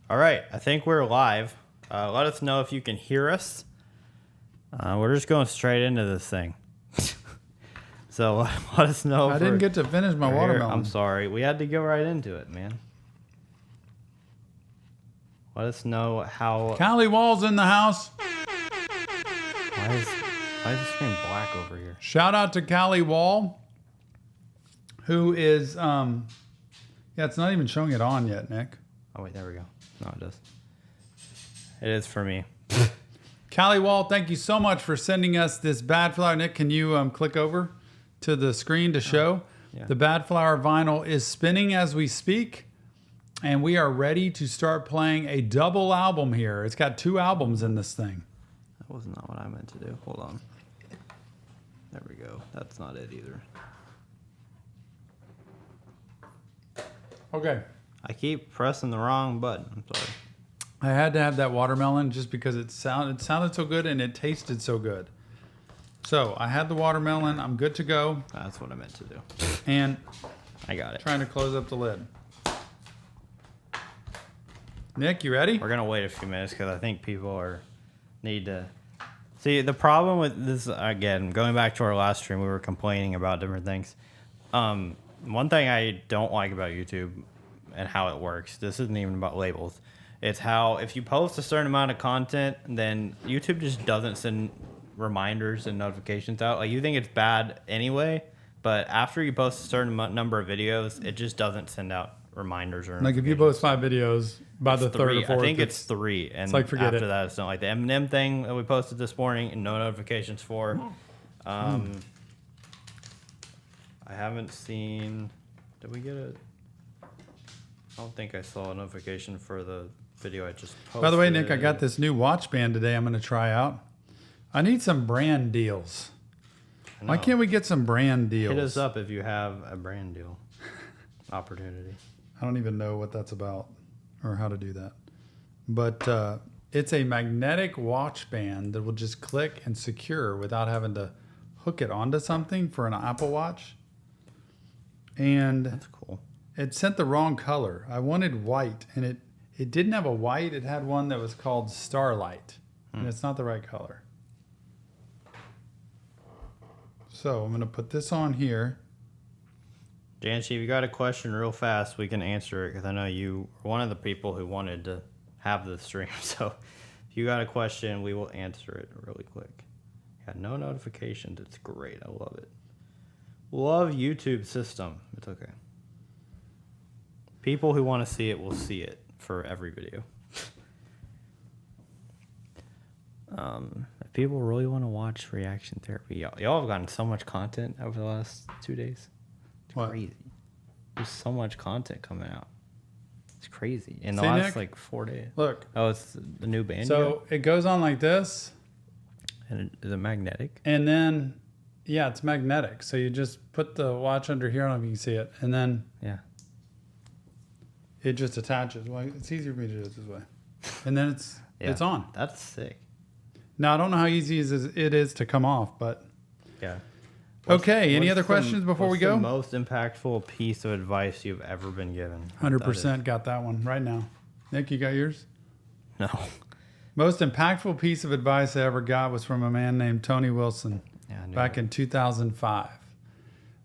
All right, I think we're live. Let us know if you can hear us. We're just going straight into this thing. So let us know. I didn't get to finish my watermelon. I'm sorry. We had to go right into it, man. Let us know how... Callie Wall's in the house. Why is the screen black over here? Shout out to Callie Wall, who is... yeah, it's not even showing it on yet, Nick. Oh, wait, there we go. No, it does. It is for me. Callie Wall, thank you so much for sending us this Badflower. Nick, can you click over to the screen to show? Yeah. The Badflower vinyl is spinning as we speak, and we are ready to start playing a double album here. It's got 2 albums in this thing. That was not what I meant to do. Hold on. There we go. That's not it either. Okay. I keep pressing the wrong button. I'm sorry. I had to have that watermelon just because it sounded so good and it tasted so good. So I had the watermelon. I'm good to go. That's what I meant to do. And I got it. trying to close up the lid. Nick, you ready? We're going to wait a few minutes because I think people need to... See, the problem with this, again, going back to our last stream, we were complaining about different things. One thing I don't like about YouTube and how it works, this isn't even about labels. It's how if you post a certain amount of content, then YouTube just doesn't send reminders and notifications out. Like, you think it's bad anyway, but after you post a certain number of videos, it just doesn't send out reminders or like if you post 5 videos by the 3rd or 4th. I think it's 3, and it's like forget after it. that, it's not like the Eminem thing that we posted this morning and no notifications for. I haven't seen. Did we get a? I don't think I saw a notification for the video I just posted. By the way, Nick, I got this new watch band today I'm going to try out. I need some brand deals. Why can't we get some brand deals? Hit us up if you have a brand deal opportunity. I don't even know what that's about or how to do that. But it's a magnetic watch band that will just click and secure without having to hook it onto something for an Apple Watch. And That's cool. it sent the wrong color. I wanted white, and it didn't have a white. It had one that was called Starlight, and it's not the right color. So I'm going to put this on here. Jancy, if you got a question real fast, we can answer it because I know you were one of the people who wanted to have the stream. So if you got a question, we will answer it really quick. Yeah, no notifications. It's great. I love it. Love YouTube system. It's okay. People who want to see it will see it for every video. If people really want to watch reaction therapy, y'all have gotten so much content over the last 2 days. It's crazy. There's so much content coming out. It's crazy. In the last Nick? like 4 days. Look. Oh, it's the new band. So it goes on like this. And is it magnetic? And then, yeah, it's magnetic. So you just put the watch under here. I don't know if you can see it. And then Yeah. it just attaches. Well, it's easier for me to do it this way. And then it's on. That's sick. Now, I don't know how easy it is to come off, but... Yeah. Okay, any other questions before we go? What's the most impactful piece of advice you've ever been given? 100% got that one right now. Nick, you got yours? No. Most impactful piece of advice I ever got was from a man named Tony Wilson back in 2005.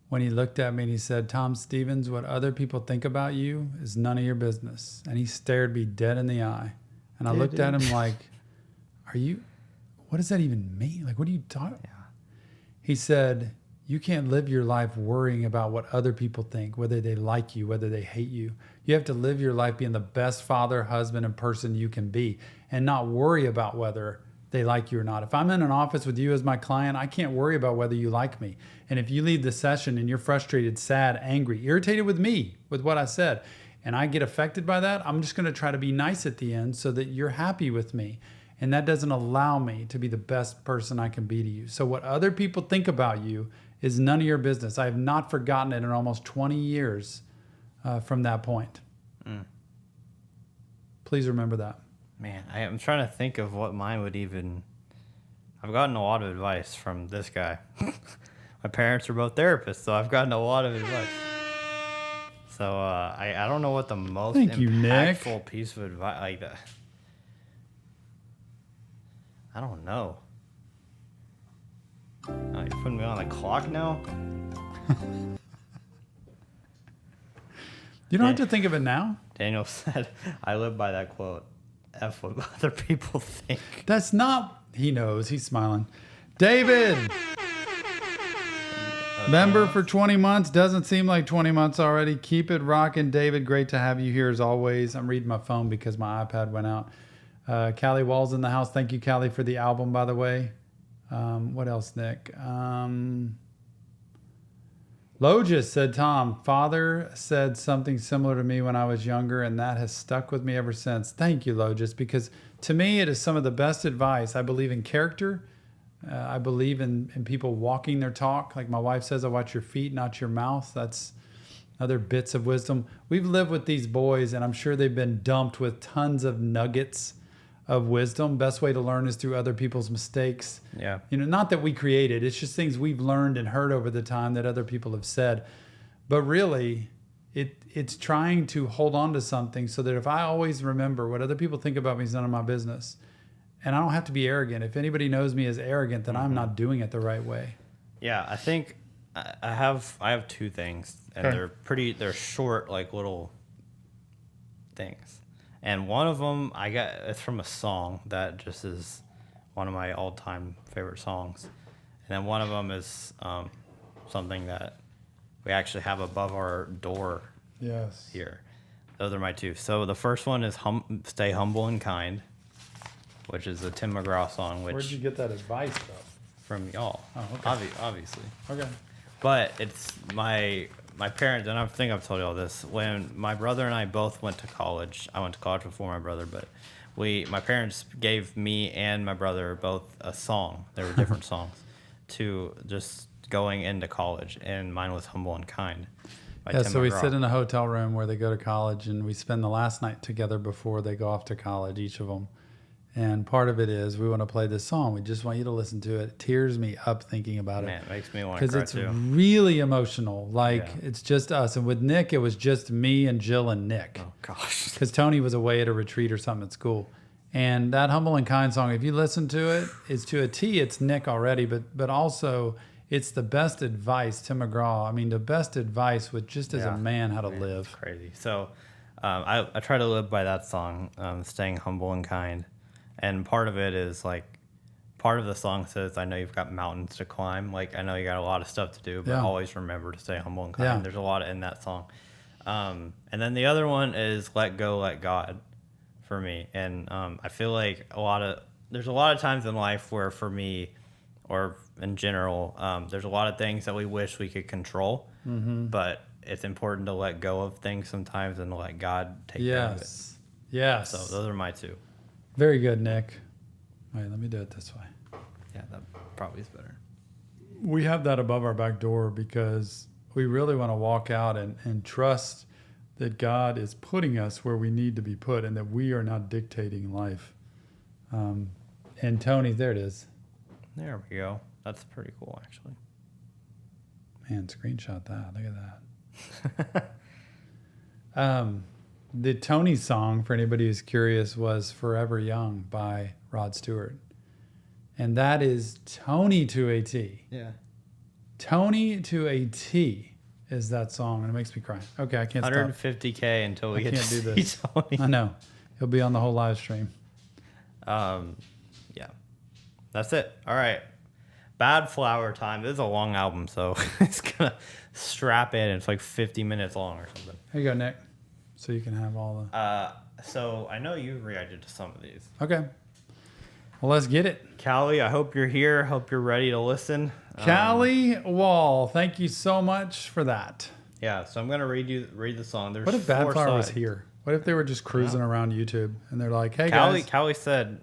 When he looked at me and he said, Tom Stevens, what other people think about you is none of your business. And he stared me dead in the eye. And I looked at him like, what does that even mean? Like, what are you talking about? Yeah. He said, you can't live your life worrying about what other people think, whether they like you, whether they hate you. You have to live your life being the best father, husband, and person you can be and not worry about whether they like you or not. If I'm in an office with you as my client, I can't worry about whether you like me. And if you leave the session and you're frustrated, sad, angry, irritated with me, with what I said, and I get affected by that, I'm just going to try to be nice at the end so that you're happy with me. And that doesn't allow me to be the best person I can be to you. So what other people think about you is none of your business. I have not forgotten it in almost 20 years from that point. Please remember that. Man, I'm trying to think of what mine would even... I've gotten a lot of advice from this guy. My parents are both therapists, so I've gotten a lot of advice. So I don't know what the most Thank you, Nick. impactful piece of advice like that. I don't know. Oh, you're putting me on the clock now? You don't have to think of it now. Daniel said, I live by that quote. F what other people think. That's not. He knows. He's smiling. David. Member for 20 months. Doesn't seem like 20 months already. Keep it rocking, David. Great to have you here as always. I'm reading my phone because my iPad went out. Callie Wall's in the house. Thank you, Callie, for the album, by the way. What else, Nick? Logis said, Tom, father said something similar to me when I was younger, and that has stuck with me ever since. Thank you, Logis, because to me, it is some of the best advice. I believe in character. I believe in people walking their talk. Like my wife says, I watch your feet, not your mouth. That's other bits of wisdom. We've lived with these boys, and I'm sure they've been dumped with tons of nuggets of wisdom. Best way to learn is through other people's mistakes. Yeah. Not that we created. It's just things we've learned and heard over the time that other people have said. But really, it's trying to hold on to something so that if I always remember what other people think about me is none of my business. And I don't have to be arrogant. If anybody knows me as arrogant, then I'm not doing it the right way. Yeah, I think I have two things, and they're short, like little things. And one of them it's from a song that just is one of my all-time favorite songs. And then one of them is something that we actually have above our door here. Those are my two. So the first one is Stay Humble and Kind, which is a Tim McGraw song. Where'd you get that advice from y'all? Oh, okay. Obviously. Okay. But it's my parents, and I think I've told you all this. When my brother and I both went to college, I went to college before my brother, but my parents gave me and my brother both a song. They were different songs to just going into college, and mine was Humble and Kind by Tim so McGraw. we sit in a hotel room where they go to college, and we spend the last night together before they go off to college, each of them. And part of it is we want to play this song. We just want you to listen to it. It tears me up thinking about it. Man, it makes me want to cry too. Because it's really emotional. It's just us. And with Nick, it was just me and Jill and Nick. Oh, gosh. Because Tony was away at a retreat or something at school. And that Humble and Kind song, if you listen to it, is to a T, it's Nick already. But also, it's the best advice, Tim McGraw. I mean, the best advice with just as a man how to live. It's crazy. So I try to live by that song, staying humble and kind. And part of it is part of the song says, I know you've got mountains to climb. I know you got a lot of stuff to do, but always remember to stay humble and kind. Yeah. There's a lot in that song. And then the other one is Let Go, Let God for me. And I feel like there's a lot of times in life where for me, or in general, there's a lot of things that we wish we could control, but it's important to let go of things sometimes and to let God take care of it. Yes. So those are my two. Very good, Nick. Wait, let me do it this way. Yeah, that probably is better. We have that above our back door because we really want to walk out and trust that God is putting us where we need to be put and that we are not dictating life. And Tony, there it is. There we go. That's pretty cool, actually. Man, screenshot that. Look at that. The Tony song, for anybody who's curious, was Forever Young by Rod Stewart. And that is Tony to a T. Yeah. Tony to a T is that song, and it makes me cry. Okay, I can't stop. 150K until we get to do this. see Tony. I know. He'll be on the whole live stream. Yeah. That's it. All right. Badflower time. This is a long album, so it's going to strap in. It's 50 minutes long or something. Here you go, Nick. So you can have all the... So I know you reacted to some of these. Okay. Well, let's get it. Callie, I hope you're here. Hope you're ready to listen. Callie Wall, thank you so much for that. Yeah, so I'm going to read the song. There's what if Badflower was here? What if they were just cruising around YouTube and they're like, hey, guys. Callie said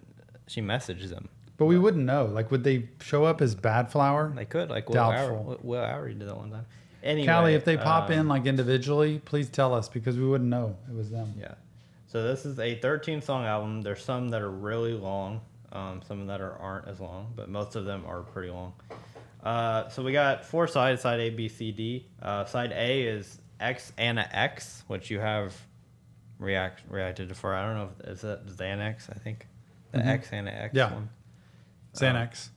she messaged them. But we wouldn't know. Would they show up as Badflower? They could. Doubtful. Will Howery did that one time. Anyway, Callie, if they pop in individually, please tell us because we wouldn't know it was them. Yeah. So this is a 13-song album. There's some that are really long, some that aren't as long, but most of them are pretty long. So we got 4 sides, side A, B, C, D. Side A is X and a X, which you have reacted to for. I don't know if is that Xanax. I think the X and a X one. Xanax.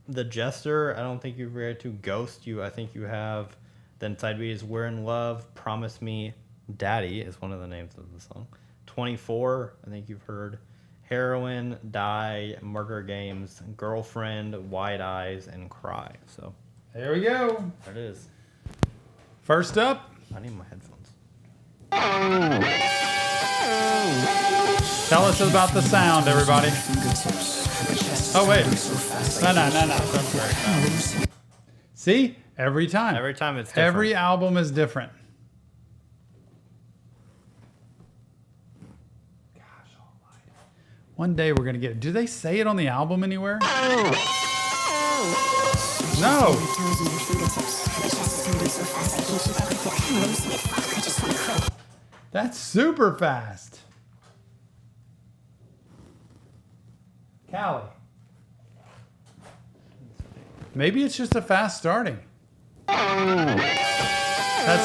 The Jester, I don't think you've read to. Ghost, I think you have. Then side B is We're in Love. Promise Me Daddy is one of the names of the song. 24, I think you've heard. Heroin, Die, Murder Games, Girlfriend, Wide Eyes, and Cry. So here we go. There it is. First up. I need my headphones. Tell us about the sound, everybody. Oh, wait. No. See? Every time. Every time it's different. Every album is different. Gosh almighty. One day we're going to get it. Do they say it on the album anywhere? No. That's super fast. Callie. Maybe it's just a fast starting. That's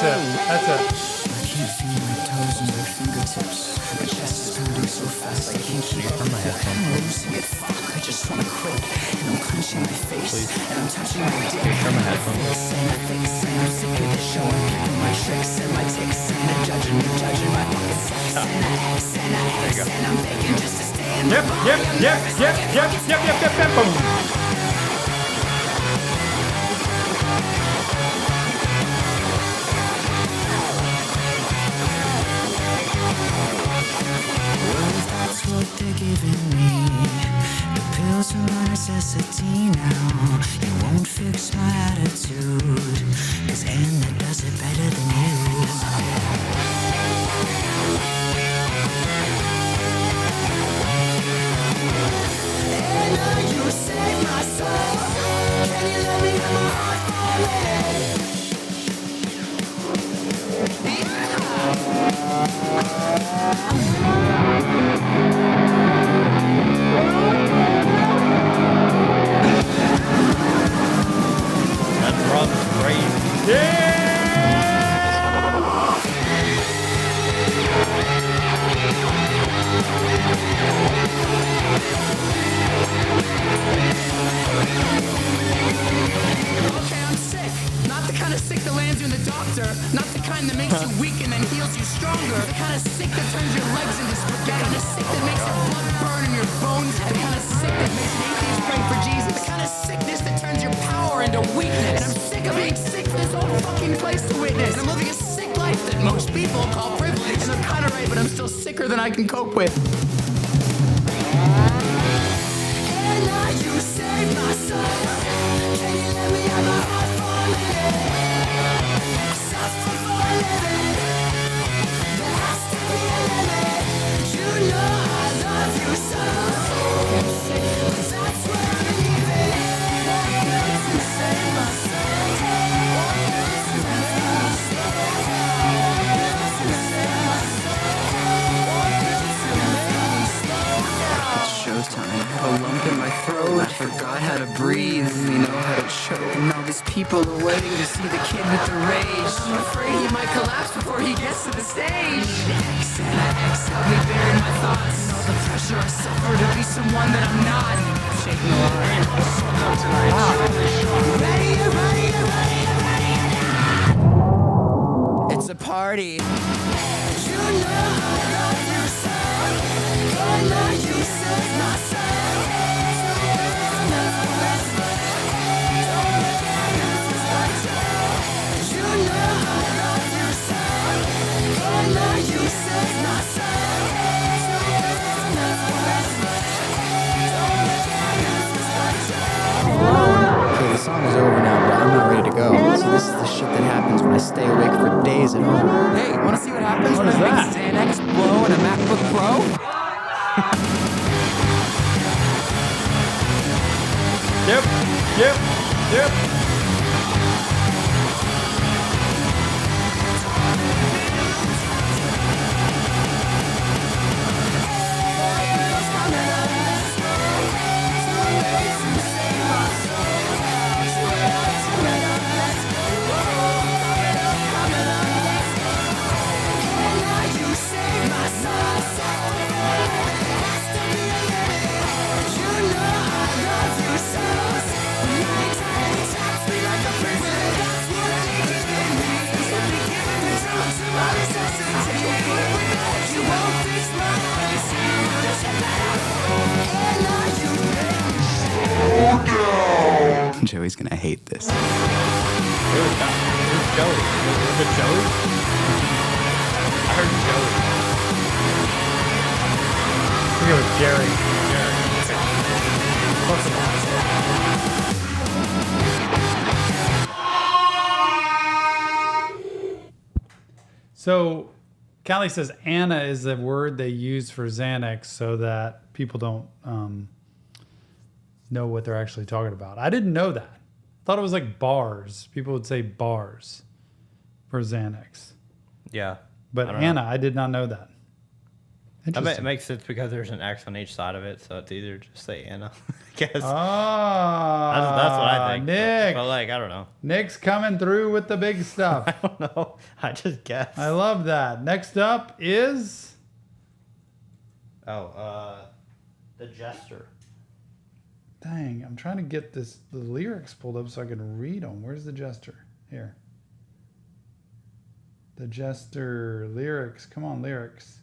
it. That's it. I can't feel my toes and my fingertips. My chest is pounding so fast I can't keep up with it. I'm losing it. Fuck, I just wanna quit. And I'm clenching my face. And I'm touching my dick. And my face. And I'm sick of this show. I'm picking my tricks and my ticks. And I'm judging my fucking sex. And I X and I X. And I'm begging just to stay in the Yep. Boom. That's what they're giving me. The pills are a necessity now. You won't fix my attitude, 'cause Anna does it better than you. Anna, you saved my soul. Can you let me have my heart falling? That drum is crazy. Yeah! Okay, I'm sick. Not the kind of sick that lands you in the doctor. Not the kind that makes you weak and then heals you stronger. The kind of sick that turns your legs into spaghetti. The kind of sick that makes your blood burn in your bones. The kind of sick that makes an atheist pray for Jesus. The kind of sickness that turns your power into weakness. And I'm sick of being sick for this whole fucking place to witness. And I'm living a sick life that most people call privilege. And I'm kind of right, but I'm still sicker than I can cope with. Anna, you saved my soul. Can you let me have my heart falling? I suffer for a living. There has to be a limit. You know I love you so. But that's what I'm leaving. To save my soul. To save my soul. It's showtime. A lump in my throat. I forgot how to breathe. We know how to choke. And all these people are waiting to see the kid with the rage. I'm afraid he might collapse before he gets to the stage. X and I X help me bury my thoughts. And all the pressure I suffer to be someone that I'm not. I'm shaking a lot. Ready. It's a party. You know I love you so. Anna, you saved my soul. Okay, the song is over now, but I'm not ready to go. So this is the shit that happens when I stay awake for days at home. Hey, wanna see what happens when I make Xanax blow in a MacBook Pro? Yep. Joey's gonna hate this. It was Joey. Was it Joey? I heard Joey. I think it was Jerry. Close enough. So, Callie says Anna is the word they use for Xanax so that people don't know what they're actually talking about. I didn't know that. I thought it was like bars. People would say bars for Xanax. Yeah. But I don't Anna, I did not know that. I bet it Interesting. makes sense because there's an X on each side of it, so it's either just say Anna. I guess. Oh, That's what I think. Nick. But like, I don't know. Nick's coming through with the big stuff. I don't know. I just guess. I love that. Next up is The Jester. dang. I'm trying to get the lyrics pulled up so I can read them. Where's the Jester? Here. The Jester lyrics. Come on, lyrics.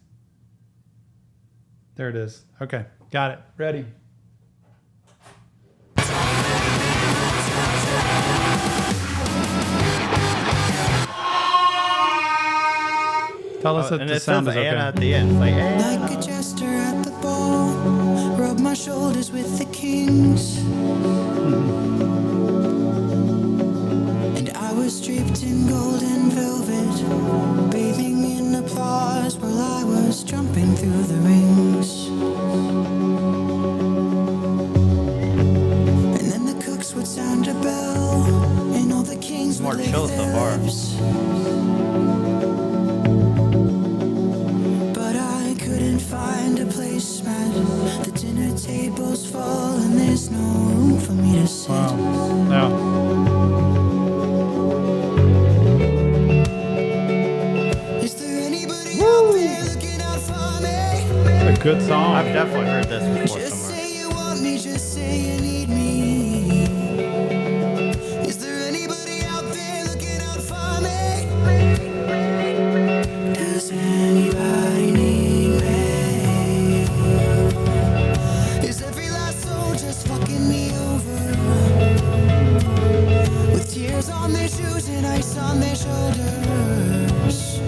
There it is. Okay, got it. Ready. Tell us if And the it sound says is okay. Anna at the end. It's like Anna. Like a jester at the ball, rub my shoulders with the kings. And I was draped in golden velvet, bathing in applause while I was jumping through the rings. And then the cooks would sound a bell, and all the kings More would lick chill so their far. lips. But I couldn't find a placemat. The dinner table's full and there's no room for me to sit. Wow. Is there anybody out there looking out for me? It's a good song. I've definitely heard this before Just somewhere. say you want me, just say you need me. Is there anybody out there looking out for me? Does anybody need me? Is every last soul just fucking me over? With tears on their shoes and ice on their shoulders.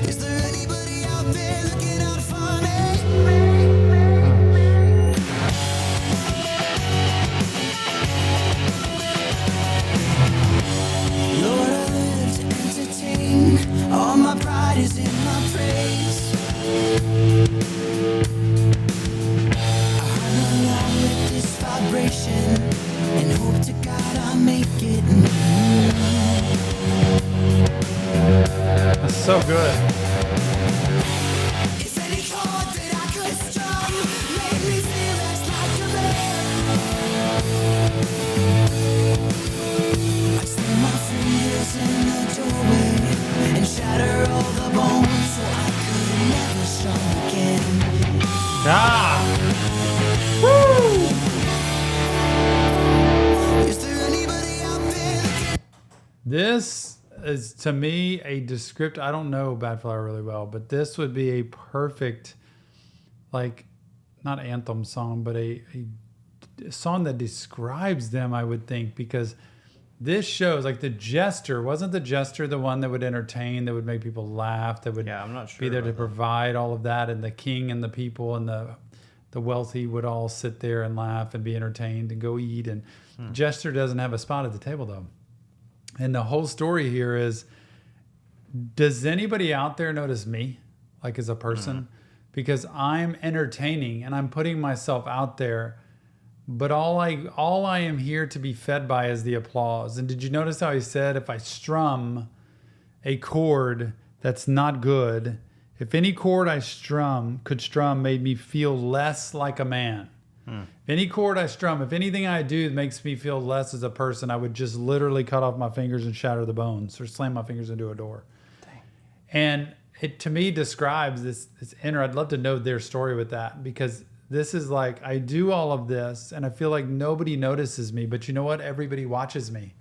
Is there anybody out there looking out for me? Lord, I live to entertain. All my pride is in my praise. I hum along with this vibration and hope to God I make it. That's so good. If any chord that I could strum made me feel less like a man, I'd slam my fingers in the doorway and shatter all the bones so I could never strum again. Ah! Is there anybody out there? This is to me a descriptive. I don't know Badflower really well, but this would be a perfect, like, not anthem song, but a song that describes them, I would think, because this shows like the Jester. Wasn't the Jester the one that would entertain, that would make people laugh, that would Yeah, I'm not sure be there to about that. provide all of that, and the king and the people and the wealthy would all sit there and laugh and be entertained and go eat, and Jester doesn't have a spot at the table though. And the whole story here is, does anybody out there notice me, like as a person? Because I'm entertaining and I'm putting myself out there, but all I am here to be fed by is the applause. And did you notice how he said, if I strum a chord that's not good, if any chord I could strum made me feel less like a man. If any chord I strum, if anything I do makes me feel less as a person, I would just literally cut off my fingers and shatter the bones or slam my fingers into a door. Dang. And it to me describes this inner. I'd love to know their story with that, because this is like, I do all of this and I feel like nobody notices me, but you know what? Everybody watches me.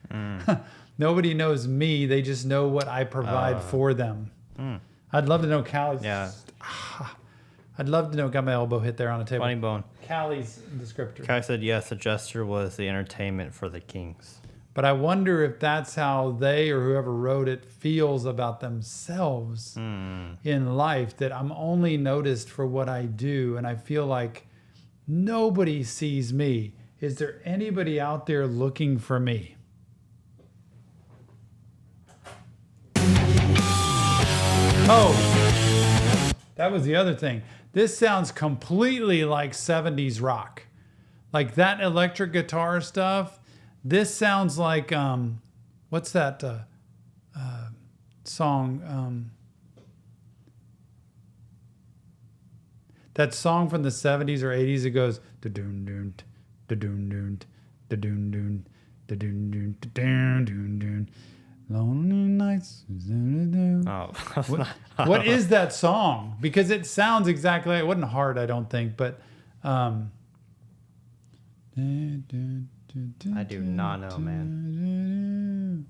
Nobody knows me. They just know what I provide for them. I'd love to know Callie's. Yeah. I'd love to know. Got my elbow hit there on a table. Funny bone. Callie's descriptor. Kai said yes. The gesture was the entertainment for the kings. But I wonder if that's how they or whoever wrote it feels about themselves in life, that I'm only noticed for what I do. And I feel like nobody sees me. Is there anybody out there looking for me? Oh, that was the other thing. This sounds completely like 70s rock. Like that electric guitar stuff. This sounds like, what's that song? That song from the 70s or 80s, it goes, da-doon-doon, da-doon-doon, da-doon-doon, da-doon-doon, da-doon-doon, lonely nights. Oh, What is that song? Because it sounds exactly, it wasn't hard, I don't think, but... I do not know, man.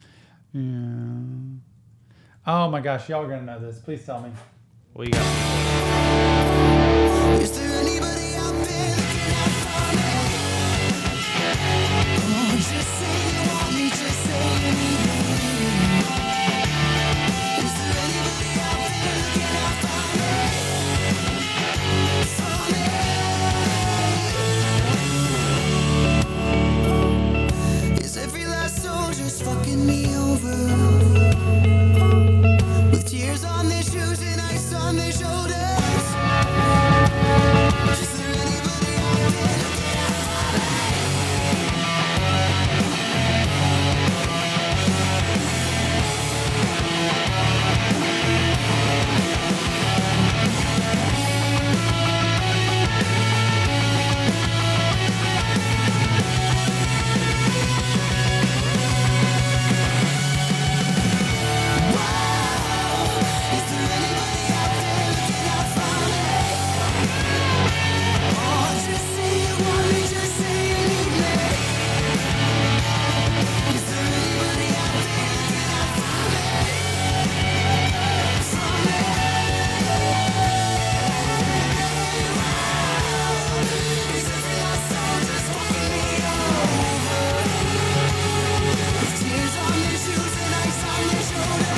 Yeah. Oh my gosh, y'all are gonna know this. Please tell me. What you got? Is there anybody out there looking out for me? Oh, just say you want me, just say you need me. Is there anybody out there looking out for me? Is every last soul just fucking me over? With tears on their shoes and ice on their shoulders. Is there anybody out there looking out for me? Is there anybody out there looking out for me? Oh, just say you want me, just say you need me. Is there anybody out there looking out for me? Is every last soul just fucking me over? With tears on their shoes and ice on their shoulders.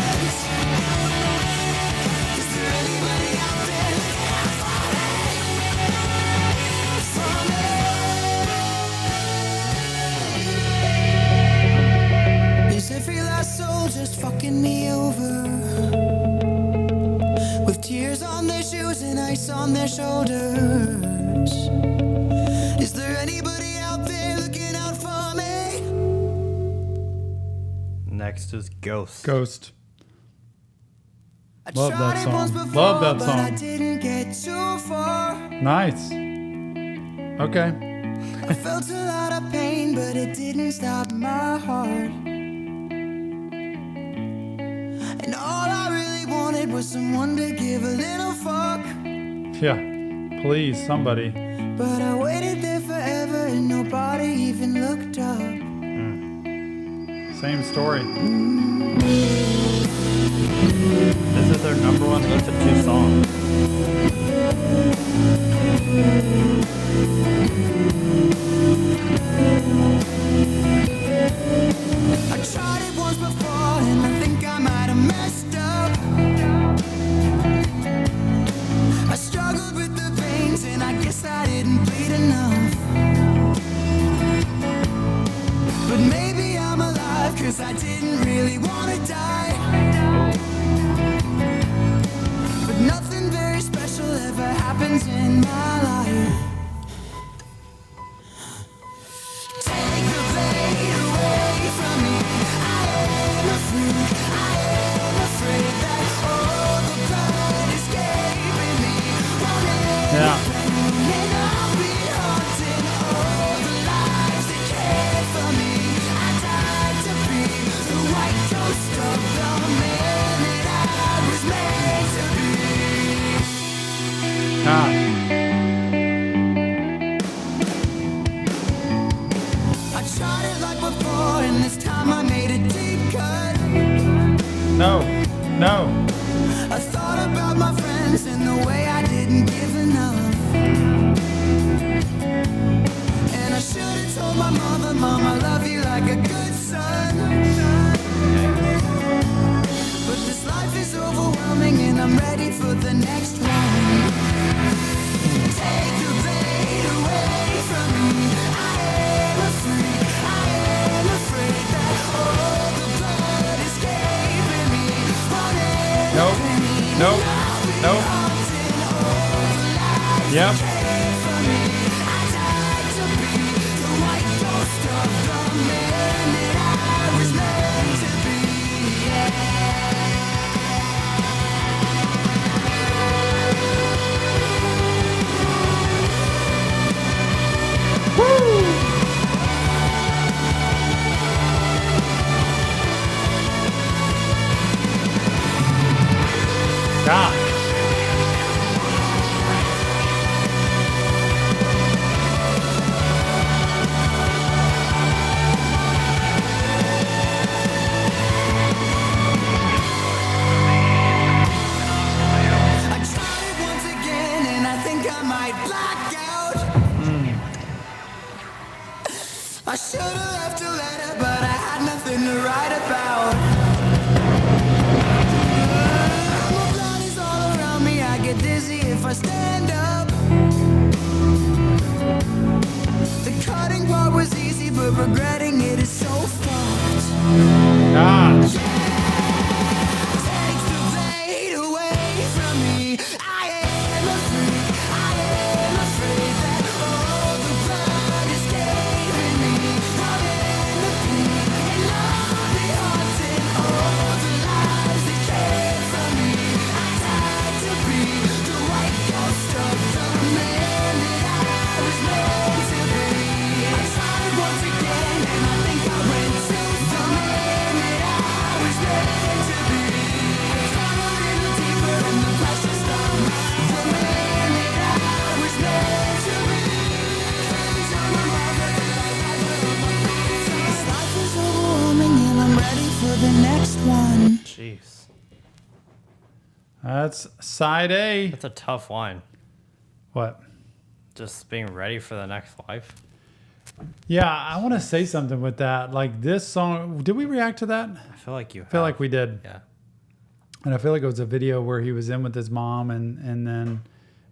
Is there anybody out there looking out for me? Is every last soul just fucking me over? With tears on their shoes and ice on their shoulders. Is there anybody out there looking out for me? Next is Ghost. Ghost. I Love that tried it once song. before, Love that but I song. didn't get too far. Nice. Okay. I felt a lot of pain, but it didn't stop my heart. And all I really wanted was someone to give a little fuck. Yeah. Please, somebody. But I waited there forever and nobody even looked up. Same story. This is their number one list of 2 songs. I tried it once before and I think I might have messed up. I struggled with the veins and I guess I didn't bleed enough. But maybe I'm alive cause I didn't really want to die. But nothing very special ever happens in my life. Take the pain away from me. I am a freak. I am afraid that all the blood escaping me won't end. Yeah. And I'll be haunting all the lives that cared for me. I died to be the white ghost of the man that I was meant to be. Ah. I tried it like before, and this time I made a deep cut. No. No. I thought about my friends and the way I didn't give enough. Yep. God. I tried it once again and I think I might black out. I should have left a letter, but I had nothing to write about. My blood is all around me, I get dizzy if I stand up. The cutting part was easy, but regretting it is so fucked. God. Take the blade away from me. I am afraid that all the blood is giving me. I'm in the pain and I'll be haunting all the lives that came from me. I tried to be the white ghost of the man that I was meant to be. I tried once again and I think I went to the man that I was meant to be. I tried a little deeper and the pressure stung. The man that I was meant to be. This life is overwhelming and I'm ready for the next one. Jeez. That's side A. That's a tough line. What? Just being ready for the next life. Yeah, I want to say something with that. Like this song, did we react to that? I feel like you I feel like we did. Yeah. And I feel like it was a video where he was in with his mom and then,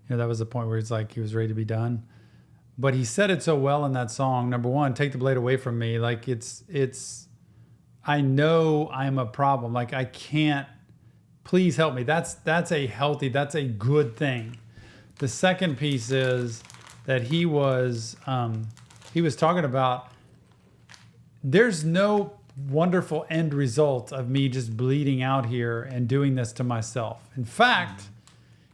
you know, that was the point where he's like, he was ready to be done. But he said it so well in that song. Number one, take the blade away from me. Like it's, I know I'm a problem. Like I can't, please help me. That's a good thing. The second piece is that he was talking about there's no wonderful end result of me just bleeding out here and doing this to myself. In fact,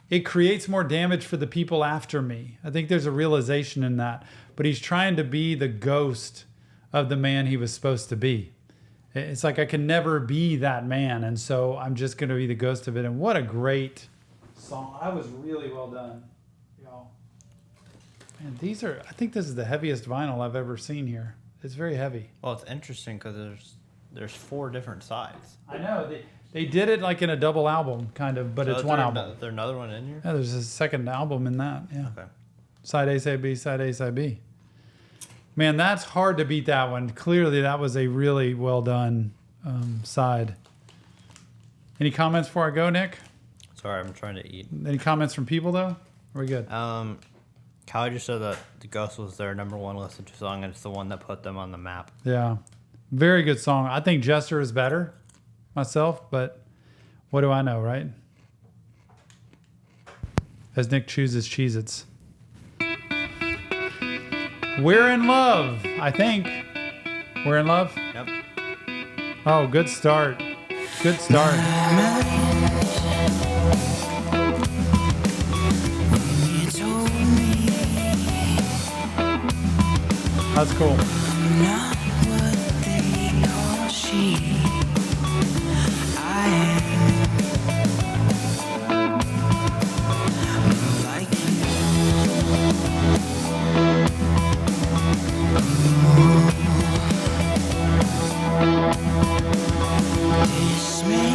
it creates more damage for the people after me. I think there's a realization in that. But he's trying to be the ghost of the man he was supposed to be. It's like I can never be that man, and so I'm just going to be the ghost of it. And what a great song. That was really well done, y'all. And I think this is the heaviest vinyl I've ever seen here. It's very heavy. Well, it's interesting because there's 4 different sides. I know. They did it like in a double album, kind of, but So it's is one there album. Is there another one in here? Yeah, there's a second album in that. Yeah. Okay. Side A, side B, side A, side B. Man, that's hard to beat that one. Clearly, that was a really well done side. Any comments before I go, Nick? Sorry, I'm trying to eat. Any comments from people, though? Are we good? Kyle just said that The Ghost was their number 1 listened to song, and it's the one that put them on the map. Yeah. Very good song. I think Jester is better myself, but what do I know, right? As Nick chooses Cheez-Its. We're in love, I think. We're in love? Yep. Oh, good start. Good start. That's cool. Not what they call she. I am like you. Dismay.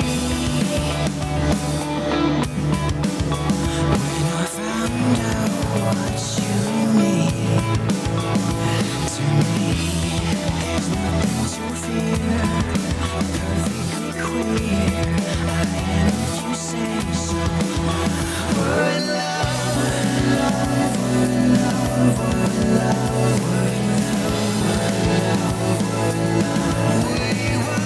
When I found out what you need. To me, there's nothing to fear. Perfectly queer. I am if you say so. We're in love. We're in love. We're in love. We're in love. We're in love. We're in love. We were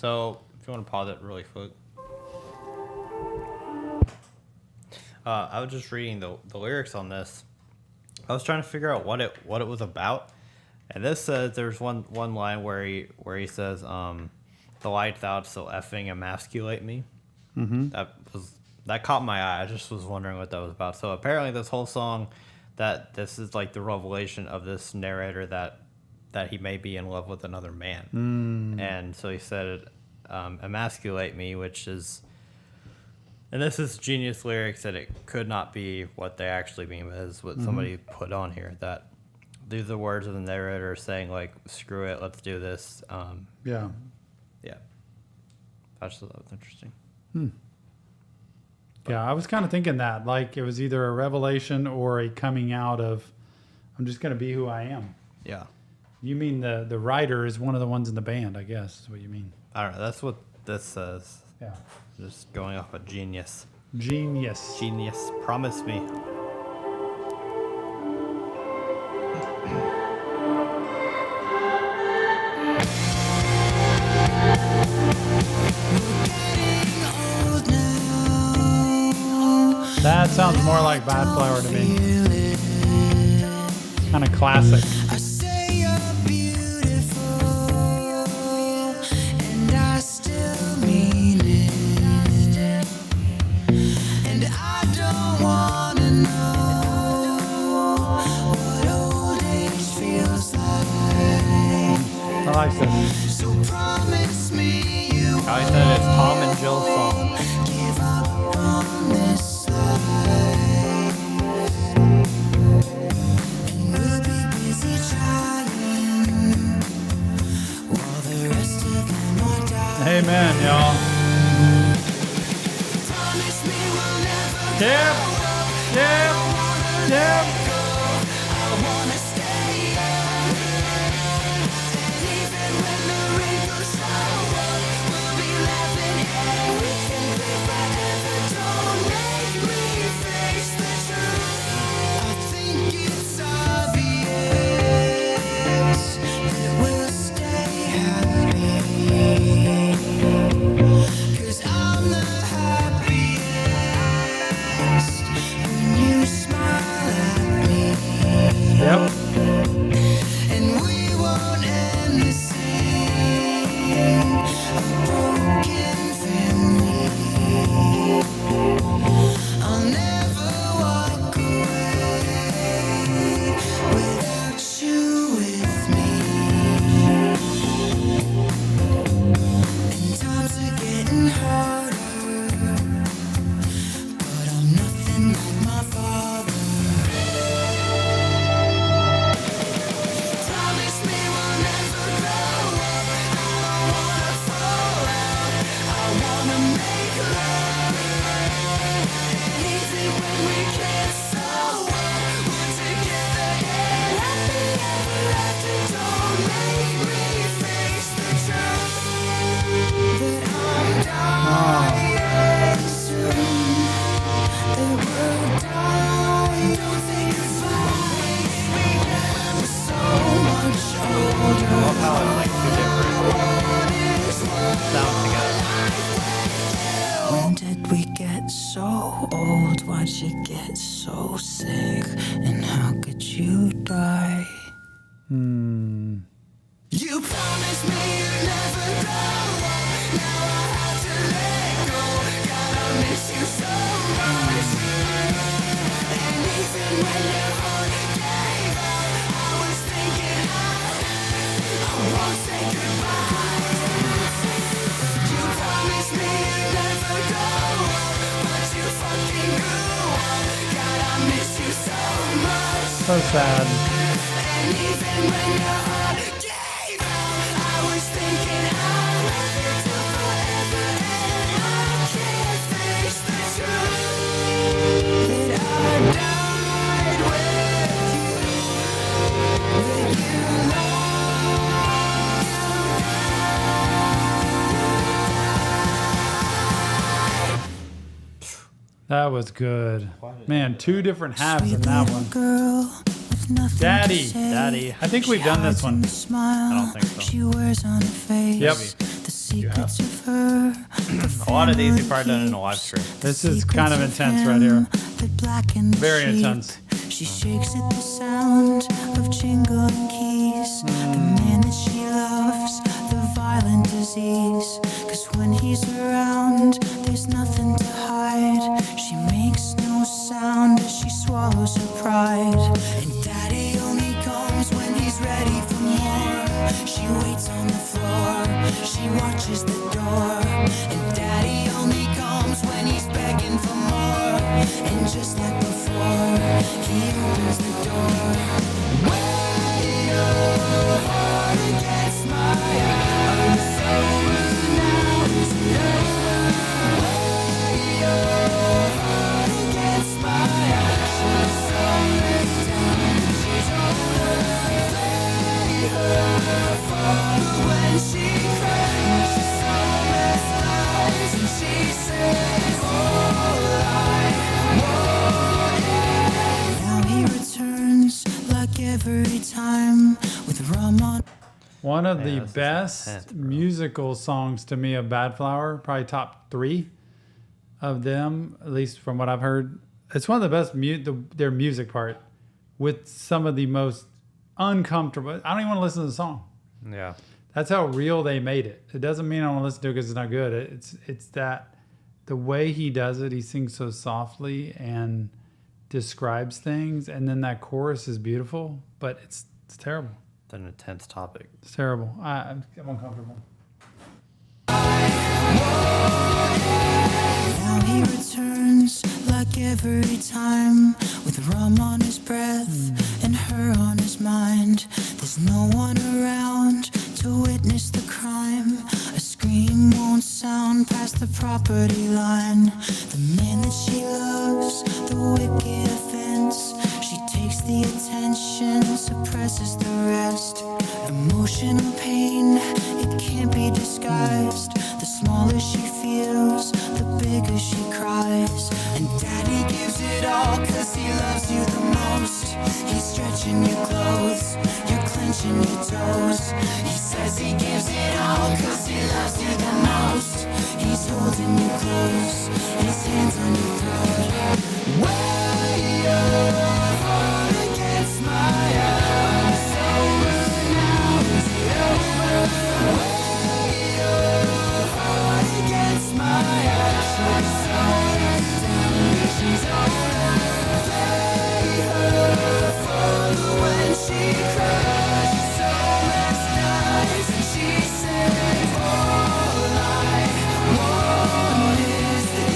So, if you want to pause it really quick. I was just reading the lyrics on this. I was trying to figure out what it was about. And this says there's one line where he says, the lights out so effing emasculate me. Mm-hmm. That caught my eye. I just was wondering what that was about. So apparently this whole song, that this is like the revelation of this narrator that he may be in love with another man. And so he said, emasculate me, which is, and this is genius lyrics that it could not be what they actually mean, but is what somebody put on here, that these are the words of the narrator saying, like, screw it, let's do this. Yeah. Yeah. I just thought that was interesting. Yeah, I was kind of thinking that. Like, it was either a revelation or a coming out of, I'm just going to be who I am. Yeah. You mean the writer is one of the ones in the band, I guess, is what you mean. I don't know. That's what this says. Yeah. Just going off of genius. Genius. Genius. Promise me. That sounds more like Badflower to me. Kind of classic. I say you're beautiful, and I still mean it. And I don't wanna know what old age feels like. I like this. So promise me you I said it's Tom and Jill's song. give up on this life. And we'll be busy trying while the rest of them are dying. Amen, y'all. Promise me we'll never Yep. Yep. Yep. I wanna stay young. And even when the wrinkles show up, we'll be laughing and we can live forever. Don't make me face the truth. I think it's obvious that we'll stay happy. 'Cause I'm the happiest when you smile at me. Yep. And we won't end the same. A broken family. I'll never walk away without you with me. And times are getting harder, but I'm nothing like my father. Promise me we'll never grow up. I don't wanna fall out. I wanna make love. And even when we can't, so what? We're together and happy ever after. Don't make me face the truth that I'm dying soon. That we'll die. Don't say goodbye. We're so much older. I love how it's like two different sounds together. When did we get so old? Why'd you get so sick? And how could you die? You promised me you'd never grow up. Now I have to let go. God, I miss you so much. And even when your heart gave out, I was thinking I won't say goodbye. You promised me you'd never grow up, but you fucking grew up. God, I miss you so much. So sad. And even when your heart gave out, I was thinking I love you till forever. And I can't face the truth that I died with you. That you That was good. Man, two different halves in that one. girl with nothing Daddy. to say. Daddy. I think we've done this one. Smile I don't think so. she wears on her face. Yep. The secrets of her. A lot of these we've probably done in a live stream. This is kind of intense right here. Very intense. She shakes at the sound of jingling keys. The man that she loves, the violent disease. Cause when he's around, there's nothing to hide. She makes no sound as she swallows her pride. And daddy only comes when he's ready for more. She waits on the floor, she watches the door. And daddy only comes when he's begging for more. And just like before, he opens the door. Way your heart against mine. I'm sober now, is it over? Way your heart against mine. She's so let down, she's older. Play her father when she cries. She's so mesmerized and she says, oh, now he returns like every time with rum on. One of the this is best intense, bro. musical songs to me of Badflower, probably top 3 of them, at least from what I've heard. It's one of the best, their music part, with some of the most uncomfortable. I don't even want to listen to the song. Yeah. That's how real they made it. It doesn't mean I want to listen to it because it's not good. It's that the way he does it, he sings so softly and describes things, and then that chorus is beautiful, but it's terrible. It's an intense topic. It's terrible. I'm uncomfortable. Now he returns like every time with rum on his breath and her on his mind. There's no one around to witness the crime. A scream won't sound past the property line. The man that she loves, the wicked offense. She takes the attention, suppresses the rest. Emotional pain, it can't be disguised. The smaller she feels, the bigger she cries. And daddy gives it all cause he loves you the most. He's stretching your clothes, you're clenching your toes. He says he gives it all cause he loves you the most. He's holding you close, his hands on your throat. Way your heart against my arms. Sober now, is it over? Way your heart against my arms. She's so let down, she's older. Play her father when she cries. She's so mesmerized and she says, all I want is the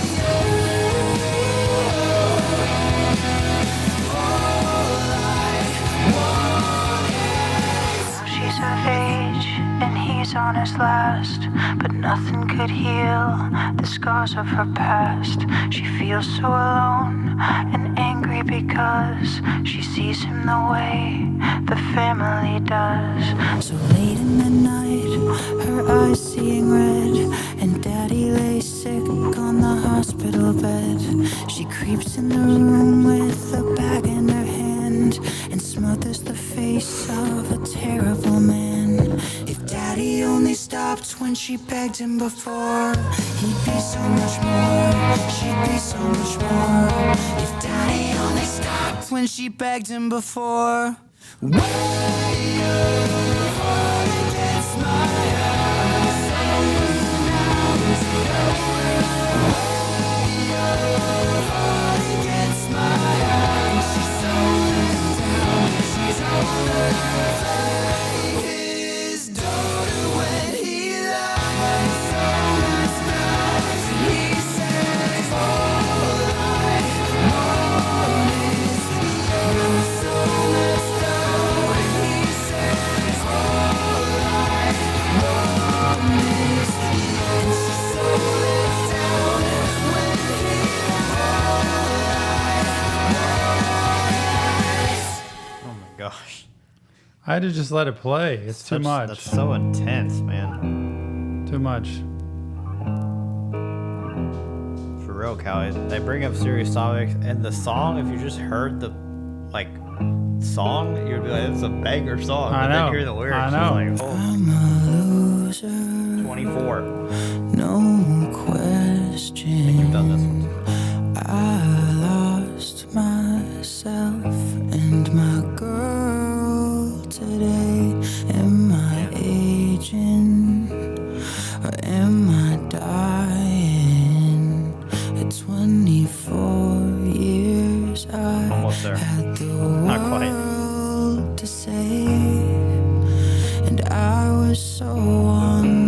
She's of age and he's on his last, but nothing could heal the scars of her past. She feels so alone and angry because she sees him the way the family does. So late in the night, her eyes seeing red, and daddy lay sick on the hospital bed. She creeps in the room with a bag in her hand and smothers the face of a terrible man. If daddy only stopped when she begged him before, he'd be so much more, she'd be so much more. If daddy only stopped when she begged him before. Way your heart against my arms. Sober now, is it over? Way your heart against my arms. She's so let down, she's older. Play his daughter when he lies. So mesmerized, and he says, all I want is the other. So messed up when he says, all I want is the other. She's so let down when he lies. Oh my gosh. I had to just let it play. It's too much. That's so intense, man. Too much. For real, Callie. They bring up serious topics, and the song, if you just heard the song, you'd be like, it's a banger song. I But then know. you hear the lyrics, I know. it's like, oh, I'm a loser. 24. No question. You've done this one. I lost myself and my girl today. Am I aging or am I dying? At 24 years I Almost there. had the Not quite. world to save, and I was so wonderful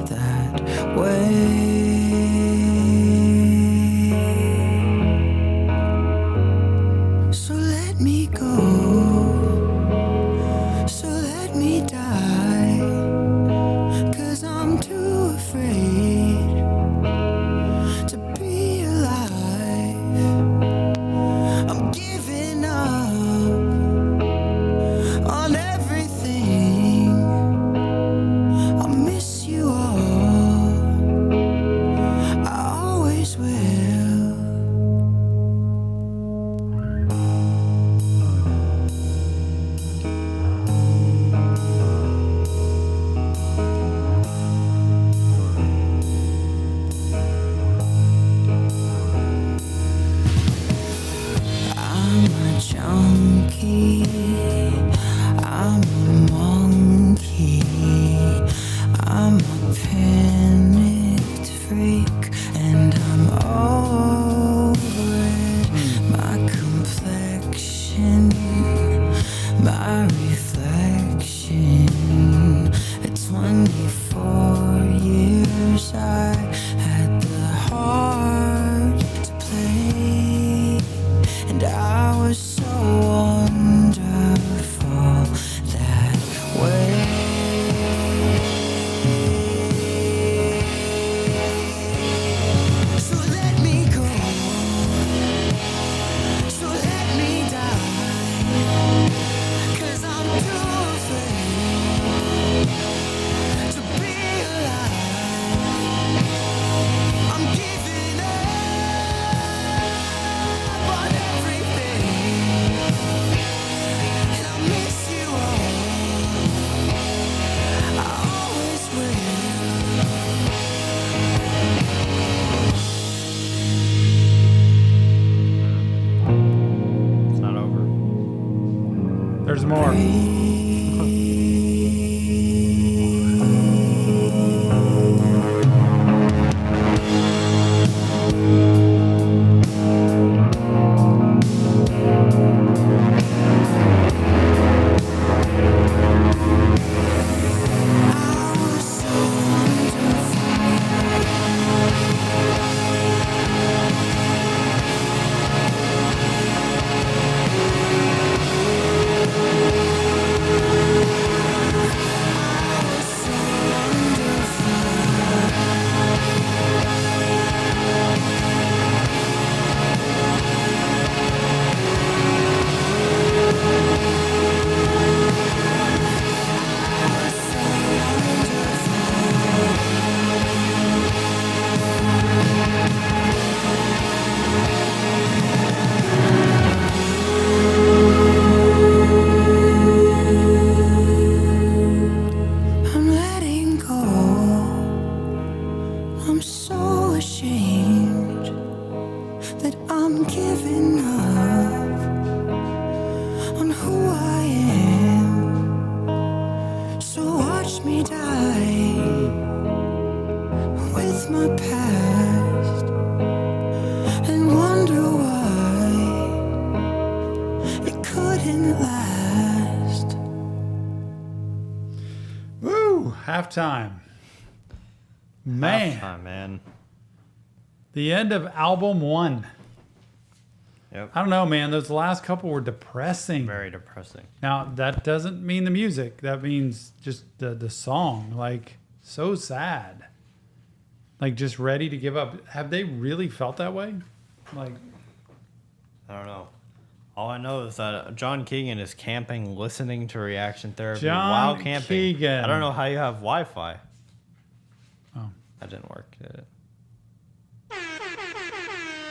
that way. So let me go, so let me die, 'cause I'm too afraid to be alive. I'm giving up on everything. I miss you all, I always will. I'm a junkie, I'm a monkey, I'm a panicked freak, and I'm over it. My complexion, my reflection. At 24 years I had the heart to play, and I was so wonderful that way. So let me go, so let me die, 'cause I'm too afraid to be alive. I'm giving up on everything, and I miss you all, I always will. It's not over. There's more. I'm letting go. I'm so ashamed that I'm giving up on who I am. So watch me die with my past and wonder why it couldn't last. Woo! Halftime. Man, Halftime, man. the end of album 1. Yep. I don't know, man. Those last couple were depressing. Very depressing. Now, that doesn't mean the music. That means just the song. Like, so sad. Like, just ready to give up. Have they really felt that way? Like, I don't know. All I know is that John Keegan is camping, listening to Reaction Therapy John while camping. Keegan. I don't know how you have Wi-Fi. Oh. That didn't work, did it?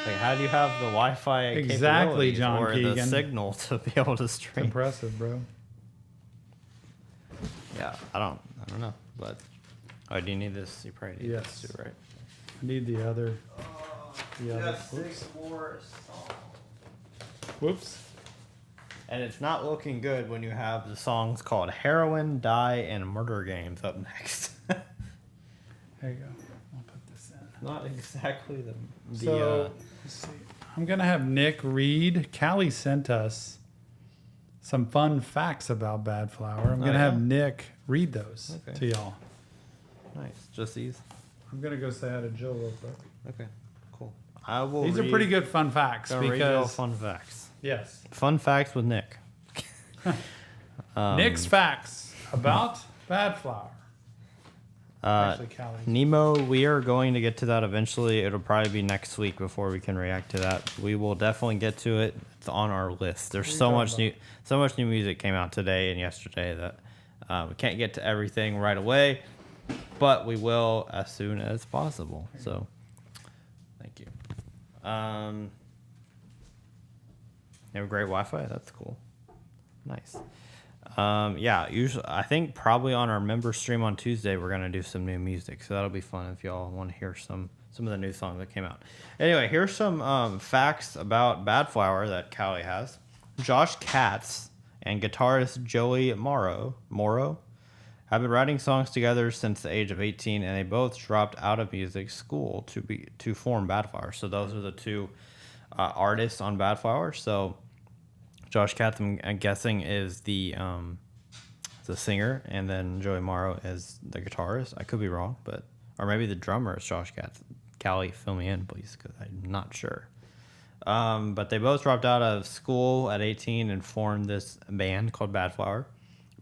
Like, how do you have the Wi-Fi Exactly, capabilities John or Keegan. the signal to be able to It's stream? impressive, bro. Yeah, I don't know. but do you need this? You probably need Yes. this too, right? I need the other. Whoops. Whoops. And it's not looking good when you have the songs called Heroin, Die, and Murder Games up next. There you go. I'll put this in. Not exactly the So, let's see. I'm going to have Nick read. Callie sent us some fun facts about Badflower. I'm going to have Nick read those to y'all. nice. Just these? I'm going to go say hi to Jill real quick. Okay, cool. I will These are pretty good fun facts Gonna read you all because... fun facts. Yes. Fun facts with Nick. Nick's facts about Badflower. Actually, Callie. Nemo, we are going to get to that eventually. It'll probably be next week before we can react to that. We will definitely get to it. It's on our list. There's so much new music came out today and yesterday that we can't get to everything right away, but we will as soon as possible. So, thank you. You have great Wi-Fi. That's cool. Nice. Yeah, usually I think probably on our member stream on Tuesday we're gonna do some new music, so that'll be fun if y'all want to hear some of the new songs that came out. Anyway, here's some facts about Badflower that Callie has. Josh Katz and guitarist Joey Morrow have been writing songs together since the age of 18, and they both dropped out of music school to form Badflower. So those are the two artists on Badflower. So Josh Katz, I'm guessing, is the singer, and then Joey Morrow is the guitarist. I could be wrong, or maybe the drummer is Josh Katz. Callie, fill me in, please, because I'm not sure. But they both dropped out of school at 18 and formed this band called Badflower.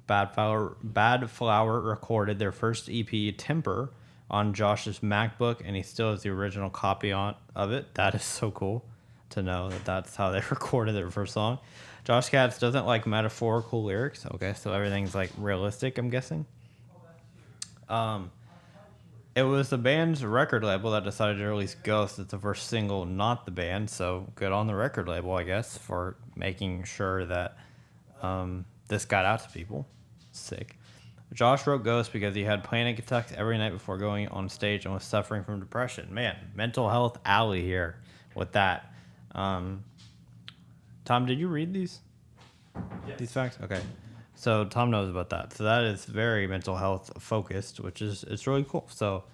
Badflower recorded their first EP, Temper, on Josh's MacBook, and he still has the original copy of it. That is so cool to know that that's how they recorded their first song. Josh Katz doesn't like metaphorical lyrics. Okay, so everything's like realistic, I'm guessing. It was the band's record label that decided to release Ghost as the first single, not the band. So good on the record label, I guess, for making sure that this got out to people. Sick. Josh wrote Ghost because he had panic attacks every night before going on stage and was suffering from depression. Man, mental health alley here with that. Tom, did you read these? Yes. These facts? Okay. So Tom knows about that. So that is very mental health focused, which is it's really cool. So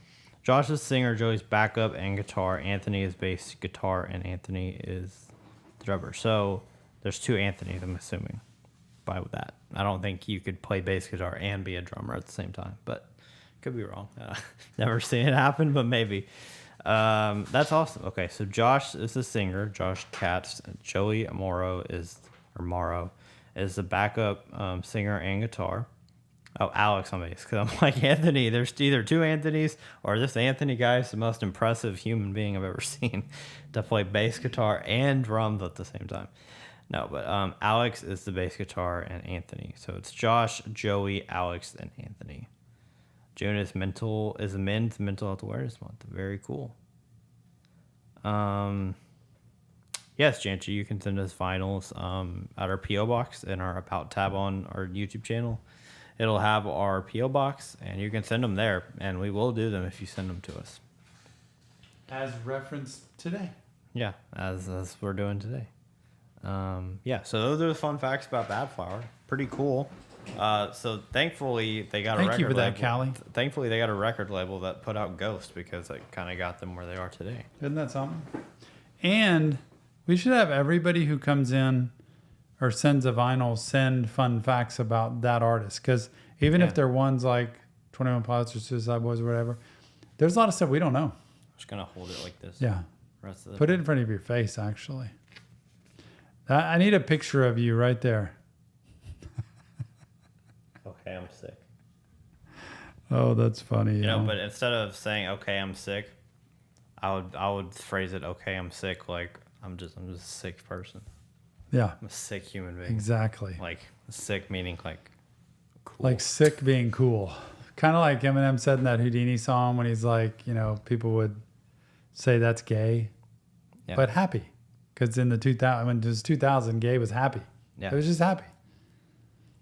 Josh is singer, Joey's backup and guitar. Anthony is bass guitar, and Anthony is the drummer. So there's two Anthonys, I'm assuming, by that. I don't think you could play bass guitar and be a drummer at the same time, but could be wrong. Never seen it happen, but maybe. That's awesome. Okay, so Josh is the singer, Josh Katz. Joey Morrow is the backup singer and guitar. Oh, Alex on bass. Because I'm like, Anthony, there's either two Anthonys or this Anthony guy is the most impressive human being I've ever seen to play bass guitar and drums at the same time. No, but Alex is the bass guitar and Anthony. So it's Josh, Joey, Alex, and Anthony. June is men's mental health awareness month. Very cool. Yes, Janchi, you can send us vinyls at our P.O. box in our About tab on our YouTube channel. It'll have our P.O. box, and you can send them there, and we will do them if you send them to us. As referenced today. Yeah, as we're doing today. Yeah, so those are the fun facts about Badflower. Pretty cool. So thankfully they got a record label. Thank you for that, Callie. Thankfully they got a record label that put out Ghost because it kind of got them where they are today. Isn't that something? And we should have everybody who comes in or sends a vinyl send fun facts about that artist. Because even if they're ones like 21 Pilots or Suicide Boys or whatever, there's a lot of stuff we don't know. I'm just going to hold it like this. Yeah. Put it in front of your face, actually. I need a picture of you right there. Okay, I'm sick. Oh, that's funny. You know, but instead of saying "okay, I'm sick," I would phrase it "okay, I'm sick." Like I'm just a sick person. Yeah, I'm a sick human being. Exactly. Like sick meaning like cool. Like sick being cool. Kind of like Eminem said in that Houdini song when he's like, you know, people would say that's gay, but happy, because in the 2000 when it was 2000, gay was happy. Yeah, it was just happy.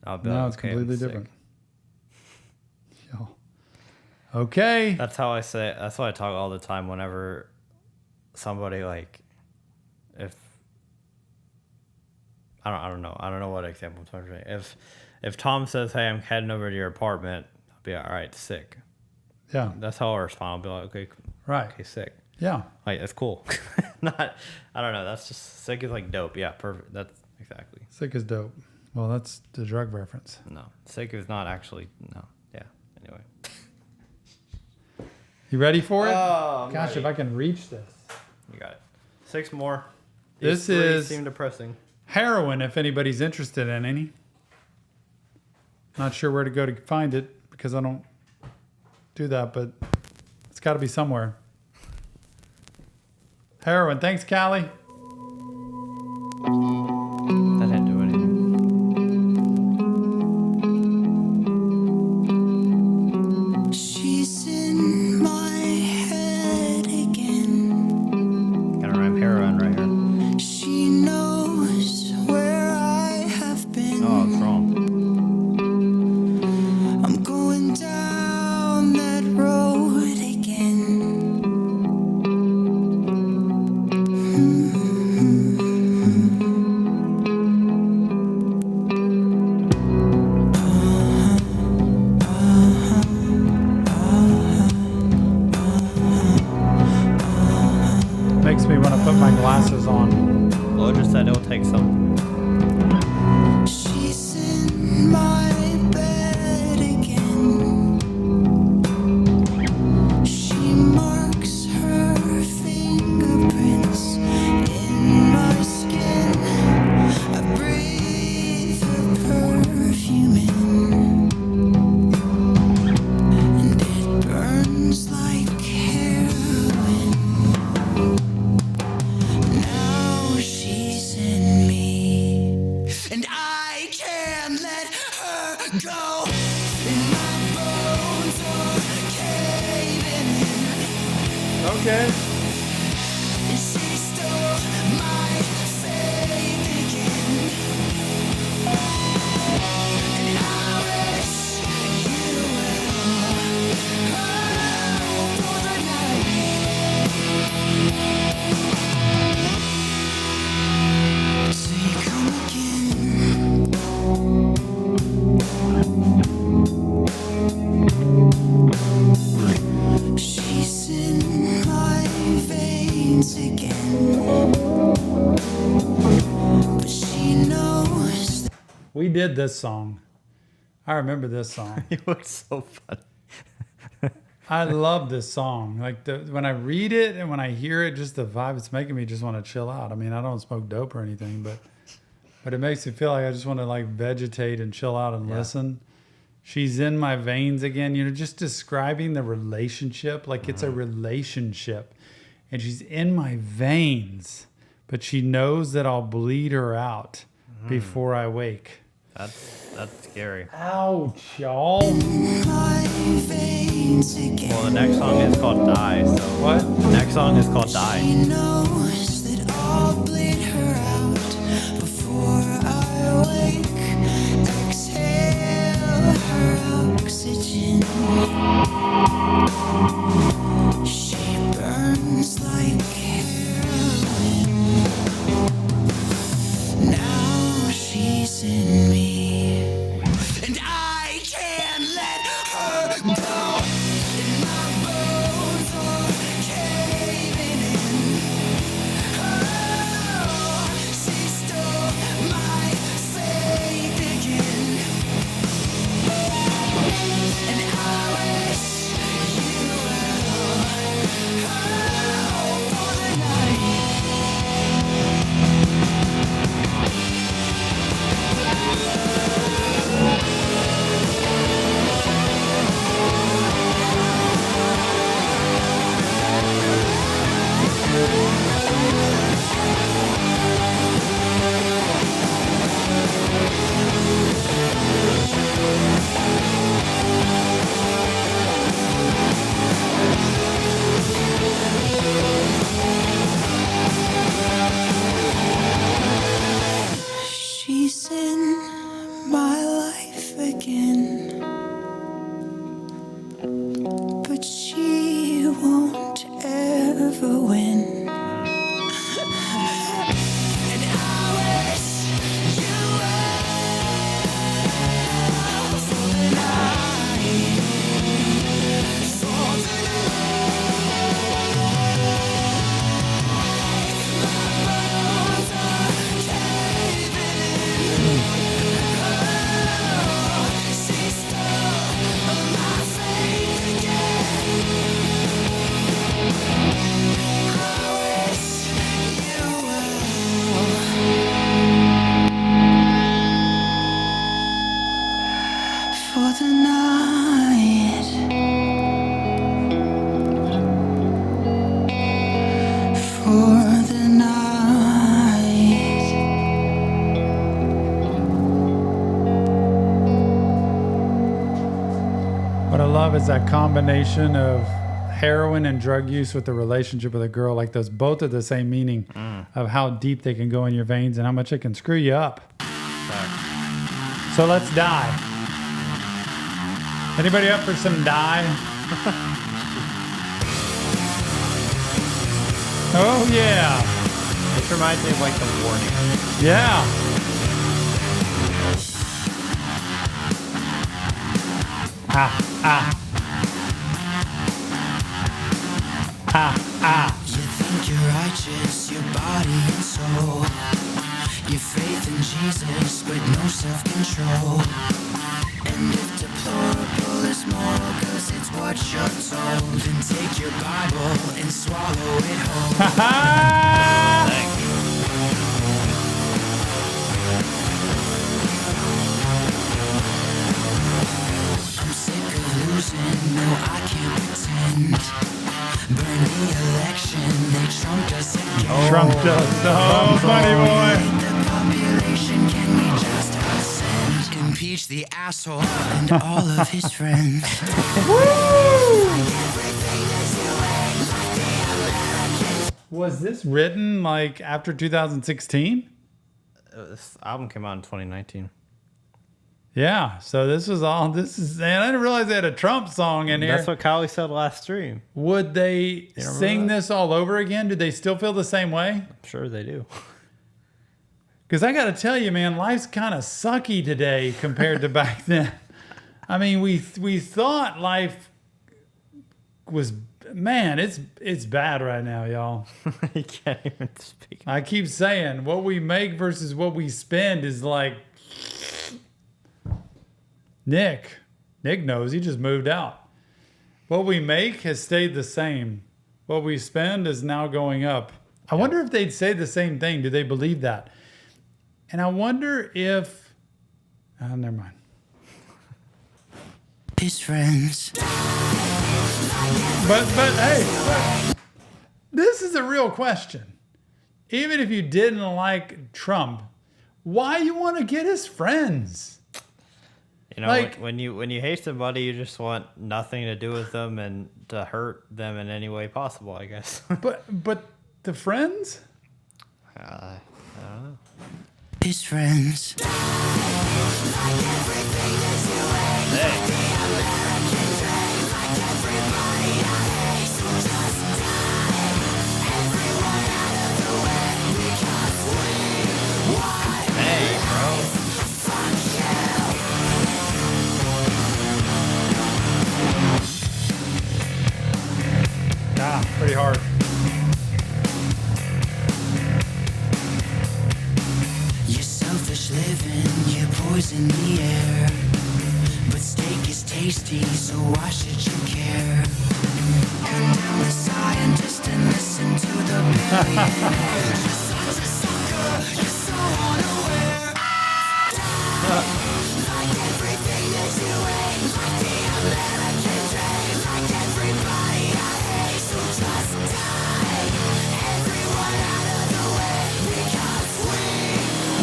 No, it's completely different. Yo. Okay. That's how I say. That's why I talk all the time. Whenever somebody like, if I don't know what example I'm trying to say. If Tom says, "Hey, I'm heading over to your apartment," I'll be all right, sick. Yeah. That's how I'll respond. I'll be like, okay, Right. okay, sick. Yeah. Like that's cool. Not, I don't know. That's just sick is like dope. Yeah, perfect. That's exactly. Sick is dope. Well, that's the drug reference. No, sick is not actually. No. Yeah. Anyway. You ready for it? Oh, I'm Gosh, ready. if I can reach this. You got it. 6 more. This three is seem depressing. heroin, if anybody's interested in any. Not sure where to go to find it because I don't do that, but it's got to be somewhere. Heroin. Thanks, Callie. That didn't do anything. She's in my head again. Gonna rhyme heroin right here. She knows where I have been. Oh, it's wrong. I'm going down that road again. Makes me want to put my glasses on. Lo just said it'll take some. She's in my bed again. She marks her fingerprints in my skin. I breathe her perfume in, and it burns like heroin. Now she's in me, and I can't let her go. And my bones are caving in, Okay. and she stole my faith again. And I wish you well. Oh, for the night. So you come again. She's in my veins again. But she knows. We did this song. I remember this song. You look so funny. I love this song. Like when I read it and when I hear it, just the vibe it's making me just want to chill out. I mean, I don't smoke dope or anything, but it makes me feel like I just want to like vegetate and chill out and listen. She's in my veins again. You know, just describing the relationship like it's a relationship, and she's in my veins, but she knows that I'll bleed her out before I wake. That's scary. Ouch, y'all. My veins again. Well, the next song is called Die. So What? the next song is called Die. She knows that I'll bleed her out before I wake. Exhale her oxygen. She burns like heroin. Now she's in me, and I can't let her go. And my bones are caving in, love is that combination of heroin and drug use with the relationship with a girl. Like those both are the same meaning of how deep they can go in your veins and how much it can screw you up. So let's die. Anybody up for some die? Oh yeah. This reminds me of like the warning. Yeah. You think you're righteous, your body and soul. Your faith in Jesus, but no self-control. And if deplorable is moral, cause it's what you're told. And take your Bible and swallow it whole. I'm sick of losing, no I can't pretend. Burn the election, they trumped us again. Trumped us. Oh, funny boy. The population, can we just ascend? Impeach the asshole and all of his friends. Was this written like after 2016? This album came out in 2019. Yeah, so this is, and I didn't realize they had a Trump song in here. That's what Kylie said last stream. Would they sing this all over again? Do they still feel the same way? I'm sure they do. Because I got to tell you, man, life's kind of sucky today compared to back then. I mean, we thought life was, man, it's bad right now, y'all. You can't even speak. I keep saying what we make versus what we spend is like, Nick knows, he just moved out. What we make has stayed the same. What we spend is now going up. I wonder if they'd say the same thing. Do they believe that? And I wonder if, never mind. His friends. But hey, this is a real question. Even if you didn't like Trump, why you want to get his friends? You know, like, when you hate somebody, you just want nothing to do with them and to hurt them in any way possible, I guess. but the friends? I don't know. His friends. Hey, bro. Yeah, pretty hard. You're selfish living, you poison the air. But steak is tasty, so why should you care? And I'm the scientist and listen to the billionaire. You're such a sucker, you're so unaware. Like everything that you hate, like the American dream, like everybody I hate, so just die. Everyone out of the way, because we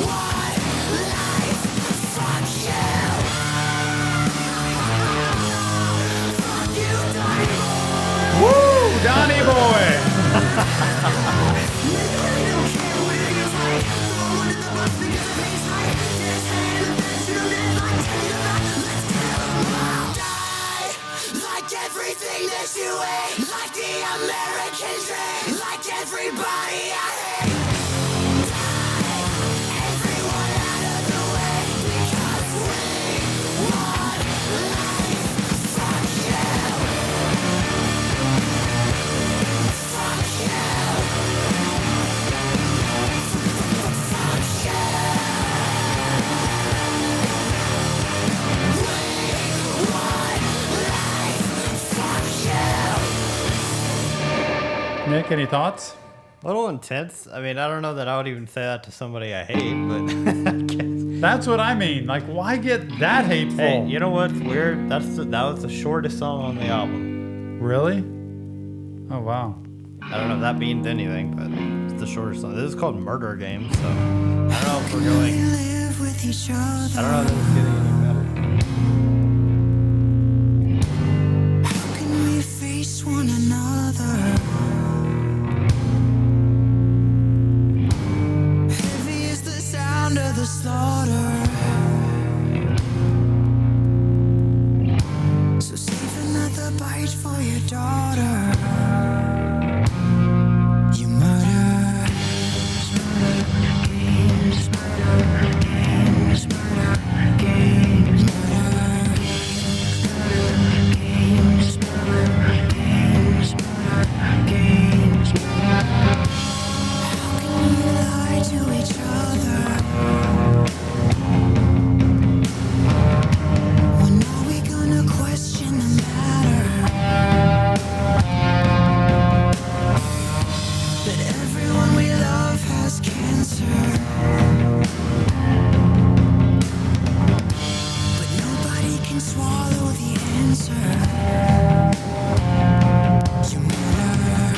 want life. Fuck you. Fuck you, Donnie Boy. Woo, Donnie Boy. Like everything that you hate, like the American dream, like everybody I hate. Everyone out of the way, because we want life. Fuck you. Fuck you. Fuck you. We want life. Fuck you. Nick, any thoughts? A little intense. I mean, I don't know that I would even say that to somebody I hate, but I guess. That's what I mean. Like, why get that hateful? Hey, you know what's weird? That was the shortest song on the album. Really? Oh, wow. I don't know if that means anything, but it's the shortest song. This is called Murder Game, so I don't know if we're going. Live with each other. I don't know if it's getting any better. daughter. You murder. Games, murder, games, murder, games, murder, games, murder, games, murder, games, murder. How can we lie to each other? When are we gonna question the matter? That everyone we love has cancer. But nobody can swallow the answer. You murder.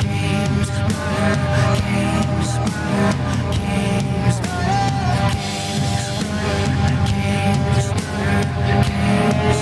Games, murder, games, murder, games, murder, games, murder, games, murder, games,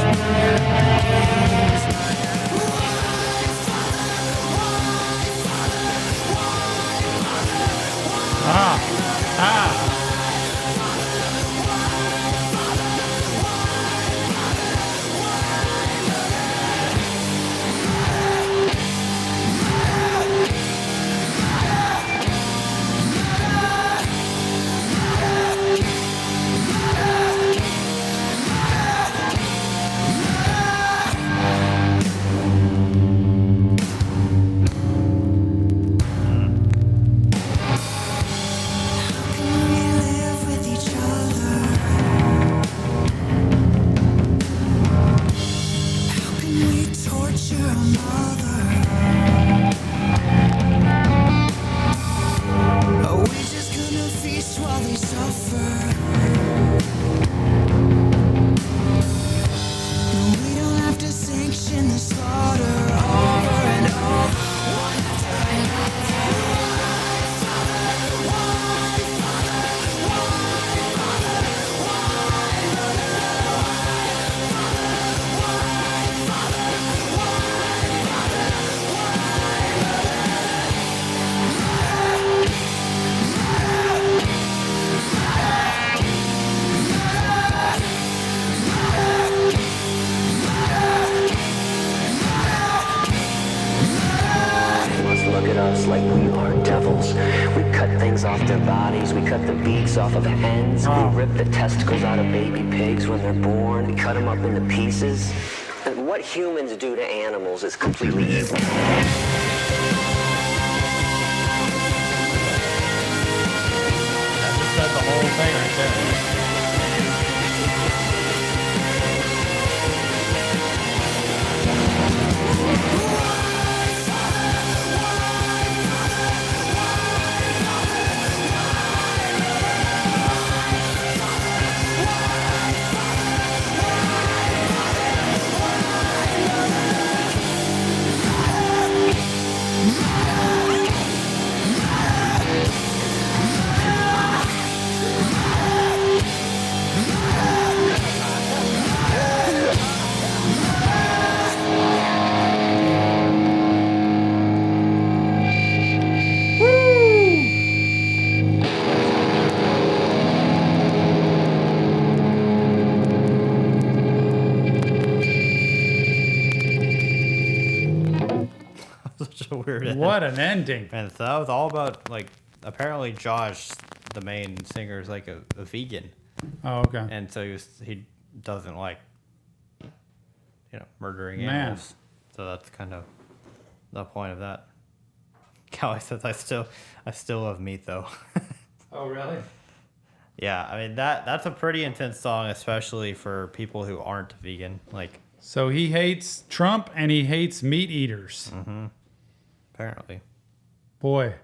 Like we are devils. We cut things off their bodies. We cut the beaks off of hens. We rip the testicles out of baby pigs when they're born. We cut them up into pieces. And what humans do to animals is completely evil. That just said the whole thing right there. Such a weird end. What an ending. And so that was all about, like, apparently Josh, the main singer, is like a vegan. Oh, okay. And so he doesn't like, murdering Man. animals. So that's kind of the point of that. Callie says, I still love meat, though. Oh, really? Yeah, I mean, that's a pretty intense song, especially for people who aren't vegan. Like, So he hates Trump and he hates meat eaters. apparently. Boy,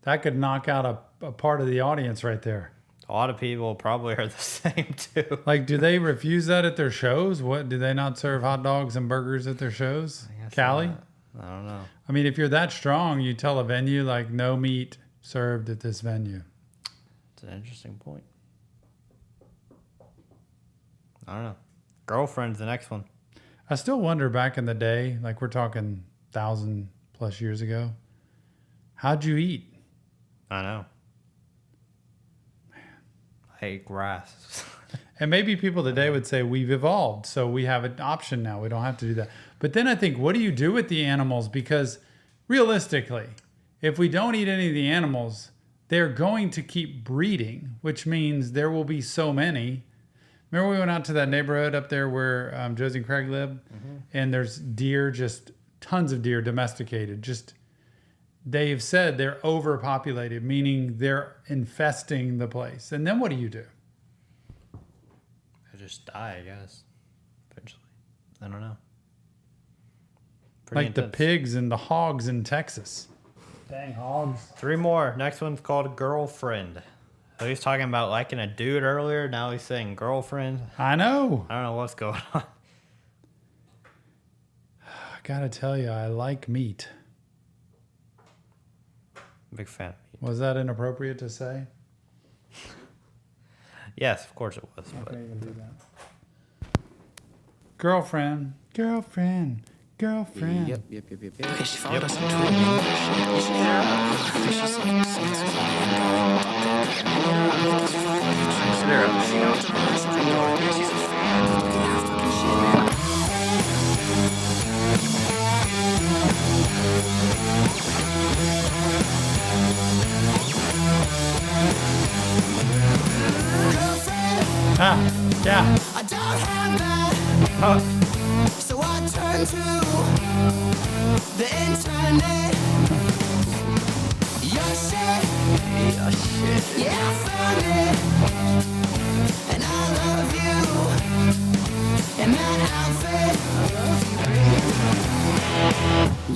that could knock out a part of the audience right there. A lot of people probably are the same, too. Like, do they refuse that at their shows? What, do they not serve hot dogs and burgers at their shows? Callie? I don't know. I mean, if you're that strong, you tell a venue, like, no meat served at this venue. It's an interesting point. I don't know. Girlfriend's the next one. I still wonder back in the day, like we're talking 1,000+ years ago, how'd you eat? I know. I ate grass. And maybe people today would say we've evolved, so we have an option now. We don't have to do that. But then I think, what do you do with the animals? Because realistically, if we don't eat any of the animals, they're going to keep breeding, which means there will be so many. Remember we went out to that neighborhood up there where Josie and Craig live? Mm-hmm. And there's deer, just tons of deer domesticated. Just, they've said they're overpopulated, meaning they're infesting the place. And then what do? They just die, I guess. Eventually. I don't know. Pretty like intense. The pigs and the hogs in Texas. Dang hogs. 3 more. Next one's called Girlfriend. So he's talking about liking a dude earlier. Now he's saying girlfriend. I know. I don't know what's going on. I gotta tell you, I like meat. Big fan of meat. Was that inappropriate to say? Yes, of course it was. I can't even do that. Girlfriend. Yep. Okay, she followed us on Twitter. She's like, she knows the reverse line door. She's a fan. Looking at fucking shit, man. Yeah. I don't have that, so I turn to the internet. Your shit, yeah, I found it, and I love you in that outfit.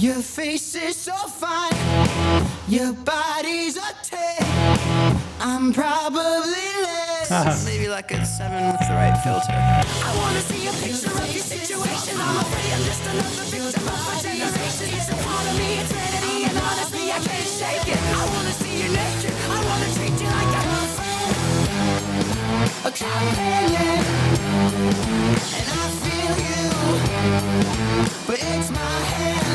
Your face is so fine, your body's a 10. I'm probably less. Maybe like a 7 with the right filter. I wanna see a picture of your situation. I'm afraid I'm just another victim of a generation. It's a part of me, it's vanity, and honestly I can't shake it. I wanna see you naked, I wanna treat you like a friend, a companion, and I feel you, but it's my hand.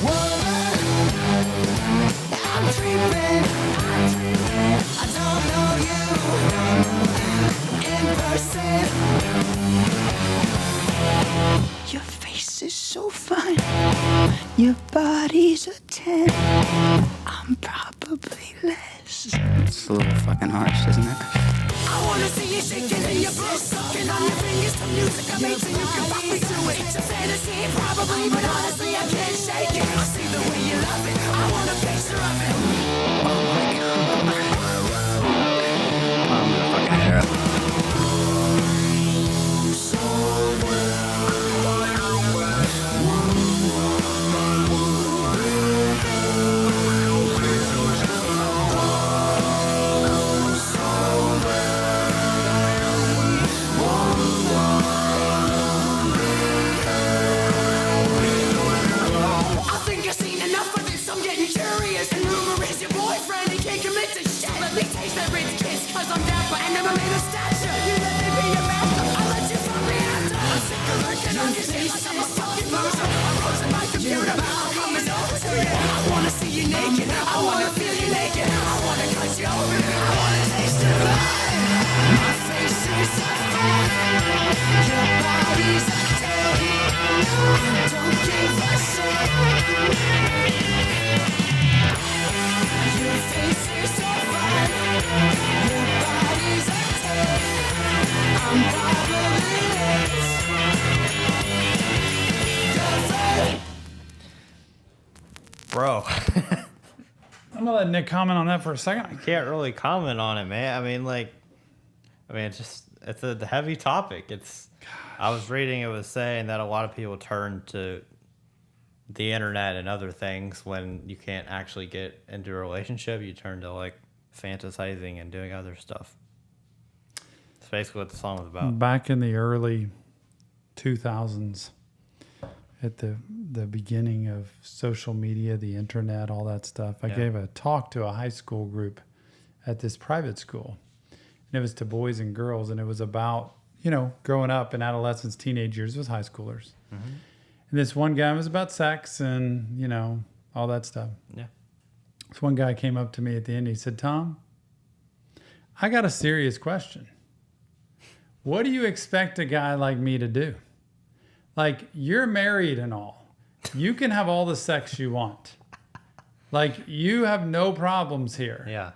Woman, I'm creeping, I don't know you in person. Your face is so fine, your body's a 10. I'm probably less. It's a little fucking harsh, isn't it? I wanna see you shaking and your blood sucking on your fingers to music I made so you can walk me through it. It's a fantasy probably, but honestly I can't shake it. I see the way you love it, I want a picture of it. Oh my god. I'm gonna fucking hair up. Bro. I'm gonna let Nick comment on that for a second. I can't really comment on it, man. I mean, it's a heavy topic. I was reading, it was saying that a lot of people turn to the internet and other things when you can't actually get into a relationship. You turn to like fantasizing and doing other stuff. That's basically what the song was about. Back in the early 2000s, at the beginning of social media, the internet, all that stuff, I gave a talk to a high school group at this private school. And it was to boys and girls, and it was about, growing up in adolescence, teenage years with high schoolers. Mm-hmm. And this one guy was about sex and, all that stuff. Yeah. This one guy came up to me at the end. He said, Tom, I got a serious question. What do you expect a guy like me to do? Like, you're married and all. You can have all the sex you want. Like, you have no problems here. Yeah.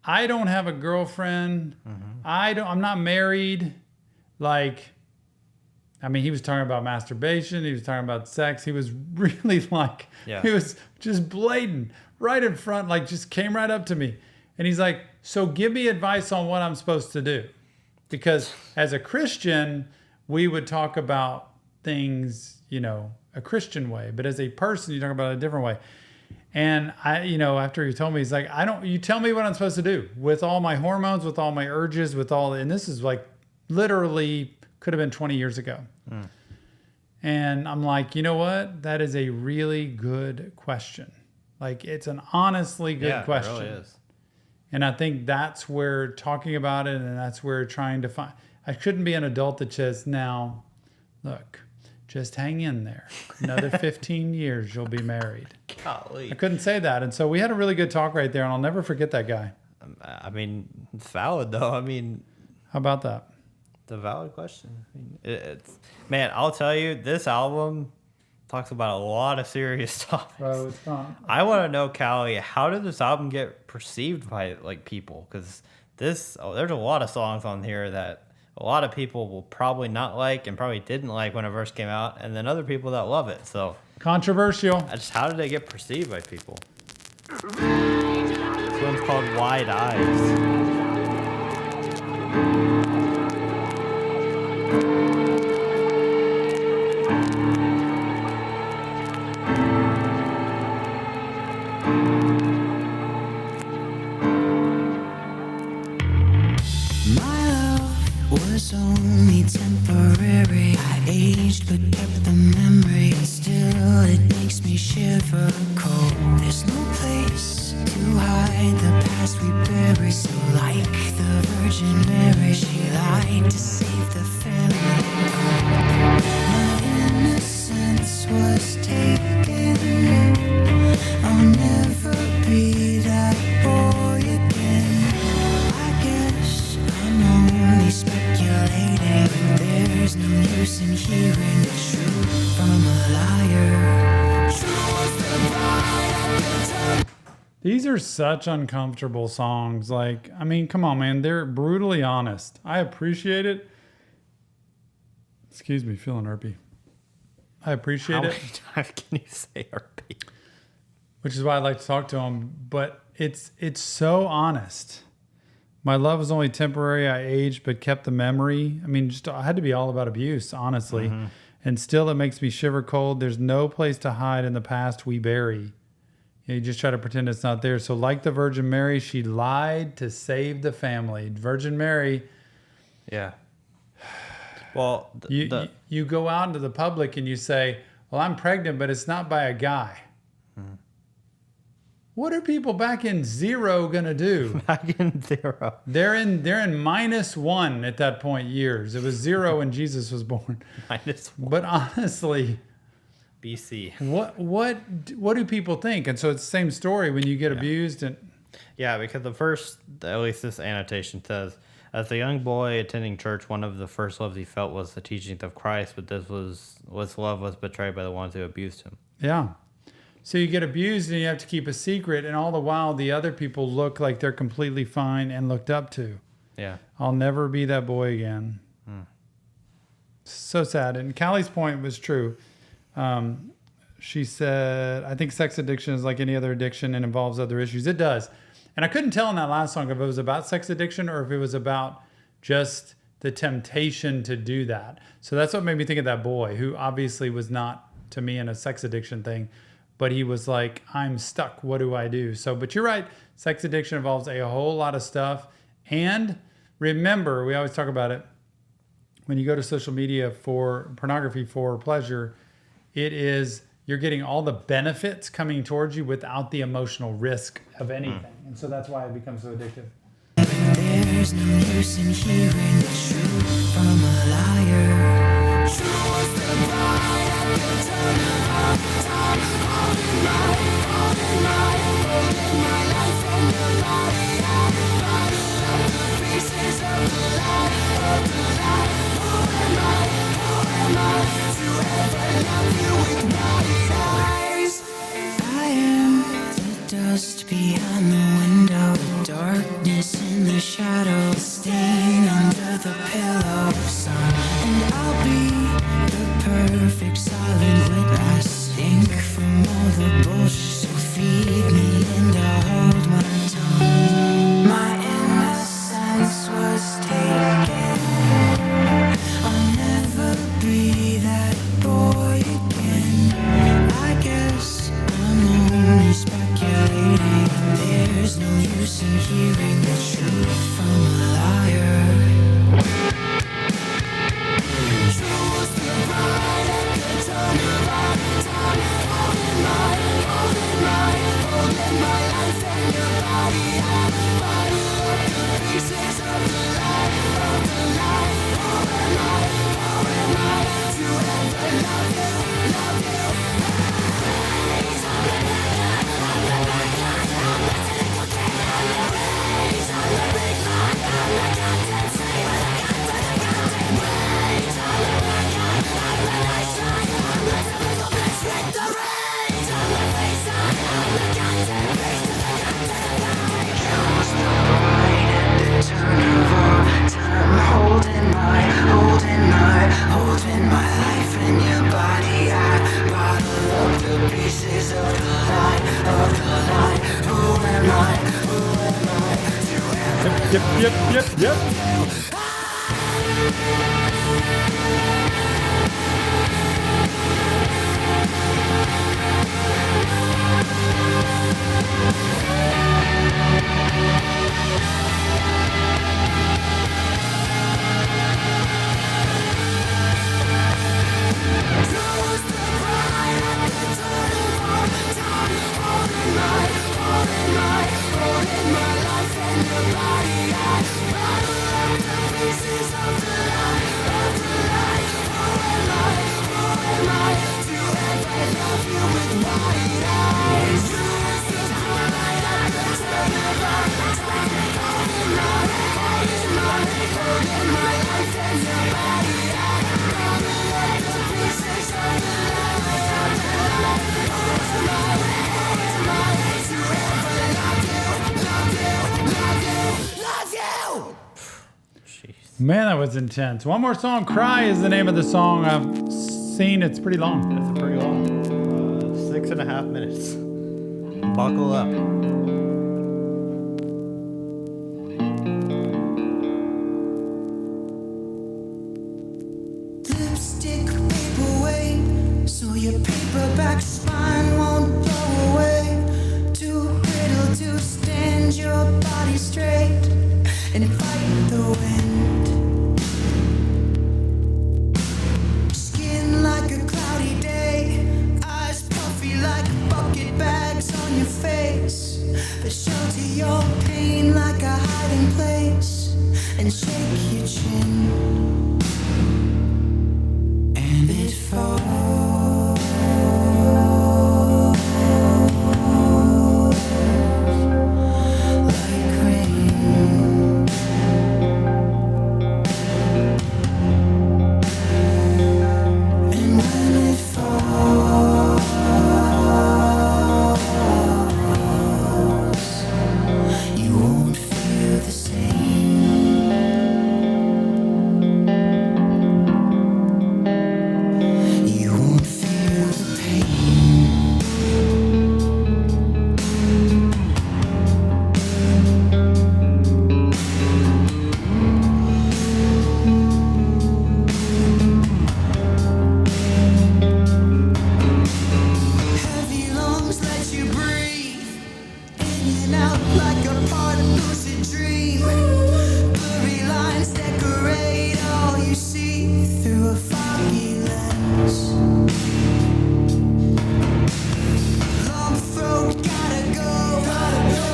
I don't have a girlfriend. I'm not married. Like, I mean, he was talking about masturbation. He was talking about sex. He was really like, he was just blatant right in front, like just came right up to me. And he's like, so give me advice on what I'm supposed to do. Because as a Christian, we would talk about things, you know, a Christian way. But as a person, you talk about it a different way. And I, you know, after he told me, he's like, you tell me what I'm supposed to do with all my hormones, with all my urges, with all, and this is like literally could have been 20 years ago. And I'm like, you know what? That is a really good question. Like, it's an honestly good question. It really is. And I think that's where talking about it, and that's where trying to find, I couldn't be an adult that says, now, look, just hang in there. Another 15 years, you'll be married. Golly. I couldn't say that. And so we had a really good talk right there, and I'll never forget that guy. I mean, it's valid, though. I mean, how about that? It's a valid question. I mean, it's, man, I'll tell you, this album talks about a lot of serious topics. Bro, it's fun. I want to know, Callie, how did this album get perceived by like people? Because there's a lot of songs on here that a lot of people will probably not like and probably didn't like when it first came out, and then other people that love it. So controversial. Just how did it get perceived by people? This one's called Wide Eyes. Was only temporary. I aged but kept the memory. Still, it makes me shiver cold. There's no place to hide the past we bury. So like the Virgin Mary, she lied to save the family. My innocence was taken. I'll never be that boy again. I guess I'm only speculating. There's no use in hearing the truth from a liar. These are such uncomfortable songs. Like, I mean, come on, man. They're brutally honest. I appreciate it. Excuse me, feeling irpy. I appreciate it. How many times can you say irpy? Which is why I like to talk to him. But it's so honest. My love was only temporary. I aged, but kept the memory. I mean, I had to be all about abuse, honestly. And still, it makes me shiver cold. There's no place to hide in the past we bury. You just try to pretend it's not there. So like the Virgin Mary, she lied to save the family. Virgin Mary. Yeah. Well, you go out into the public and you say, well, I'm pregnant, but it's not by a guy. What are people back in zero going to do? Back in zero. They're in -1 at that point years. It was 0 when Jesus was born. -1. But honestly, BC. What do people think? And so it's the same story when you get abused and because the first, at least this annotation says, as a young boy attending church, one of the first loves he felt was the teachings of Christ, but this love was betrayed by the ones who abused him. Yeah. So you get abused and you have to keep a secret, and all the while the other people look like they're completely fine and looked up to. Yeah. I'll never be that boy again. So sad. And Callie's point was true. She said, I think sex addiction is like any other addiction and involves other issues. It does. And I couldn't tell in that last song if it was about sex addiction or if it was about just the temptation to do that. So that's what made me think of that boy who obviously was not, to me, in a sex addiction thing. But he was like, I'm stuck. What do I do? So, but you're right. Sex addiction involves a whole lot of stuff. And remember, we always talk about it. When you go to social media for pornography for pleasure, you're getting all the benefits coming towards you without the emotional risk of anything. And so that's why it becomes so addictive. There's no use in hearing the truth from a liar. Truth divine at the turn of time. All in my life and the body of the pieces of the life, Who am I to ever Yep. Man, that was intense. One more song. Cry is the name of the song. I've seen it's pretty long. It's pretty long. 6.5 minutes. Buckle up. Lipstick paperweight, so your paperback spine won't blow away. Too brittle to stand your body straight and fight the wind. Skin like a cloudy day, eyes puffy like bucket bags on your face, but shelter your pain like a hiding place and shake your chin. And it falls like rain. And when it falls, you won't feel the same. You won't feel the pain. Heavy lungs let you breathe in and out like a part of lucid dream. Blurry lines decorate all you see through a foggy lens. Long throat, gotta go.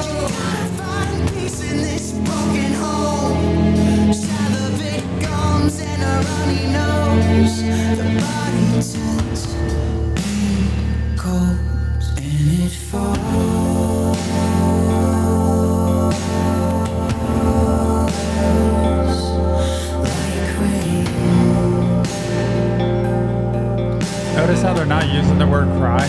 You gotta find peace in this broken home. Salivate gums and a runny nose. The body turns cold and it falls like rain. Notice how they're not using the word cry.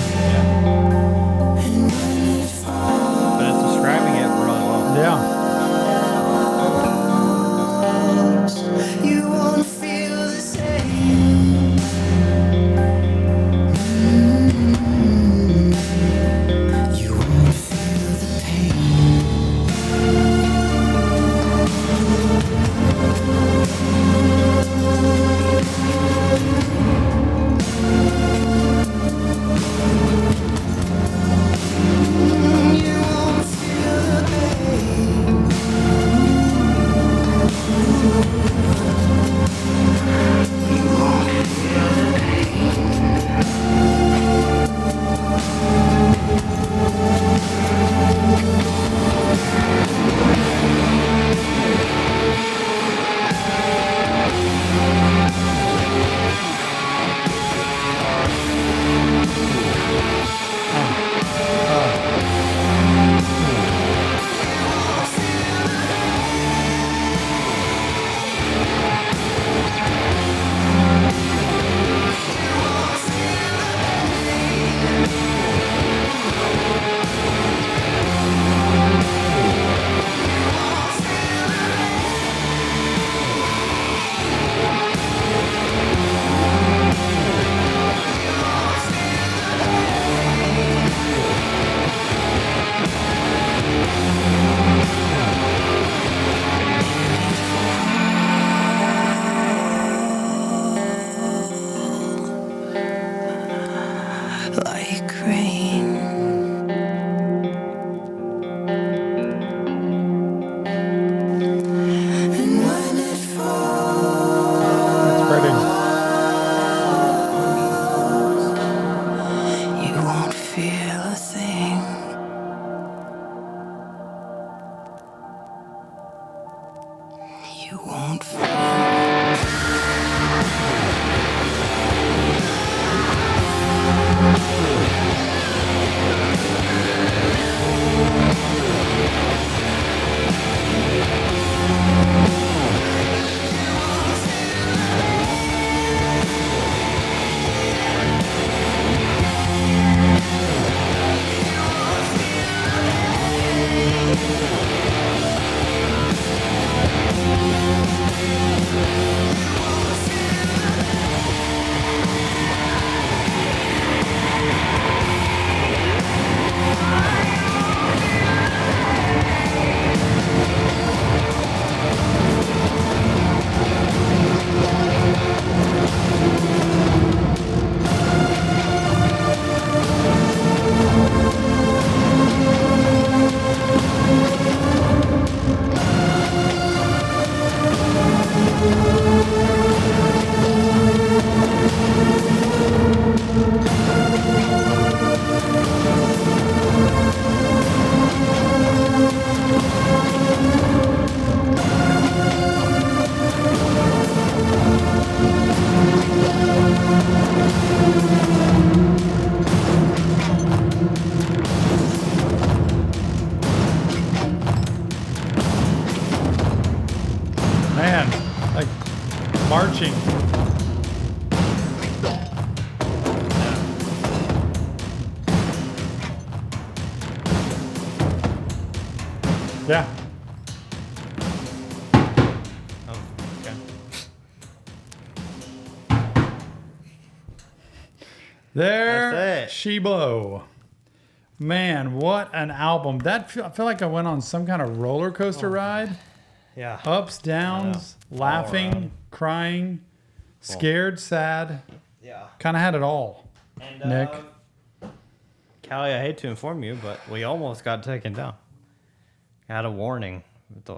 And when it falls, But it's describing it really well. Yeah. you won't feel the same. You won't feel the pain. you won't fall. Man, like marching. Yeah. Oh, okay. There That's it. she blow. Man, what an album. I feel like I went on some kind of roller coaster ride. Yeah. Ups, downs, All laughing, around. crying, scared, sad. Yeah. Kind of had it all. And, Nick. Callie, I hate to inform you, but we almost got taken down. I had a warning.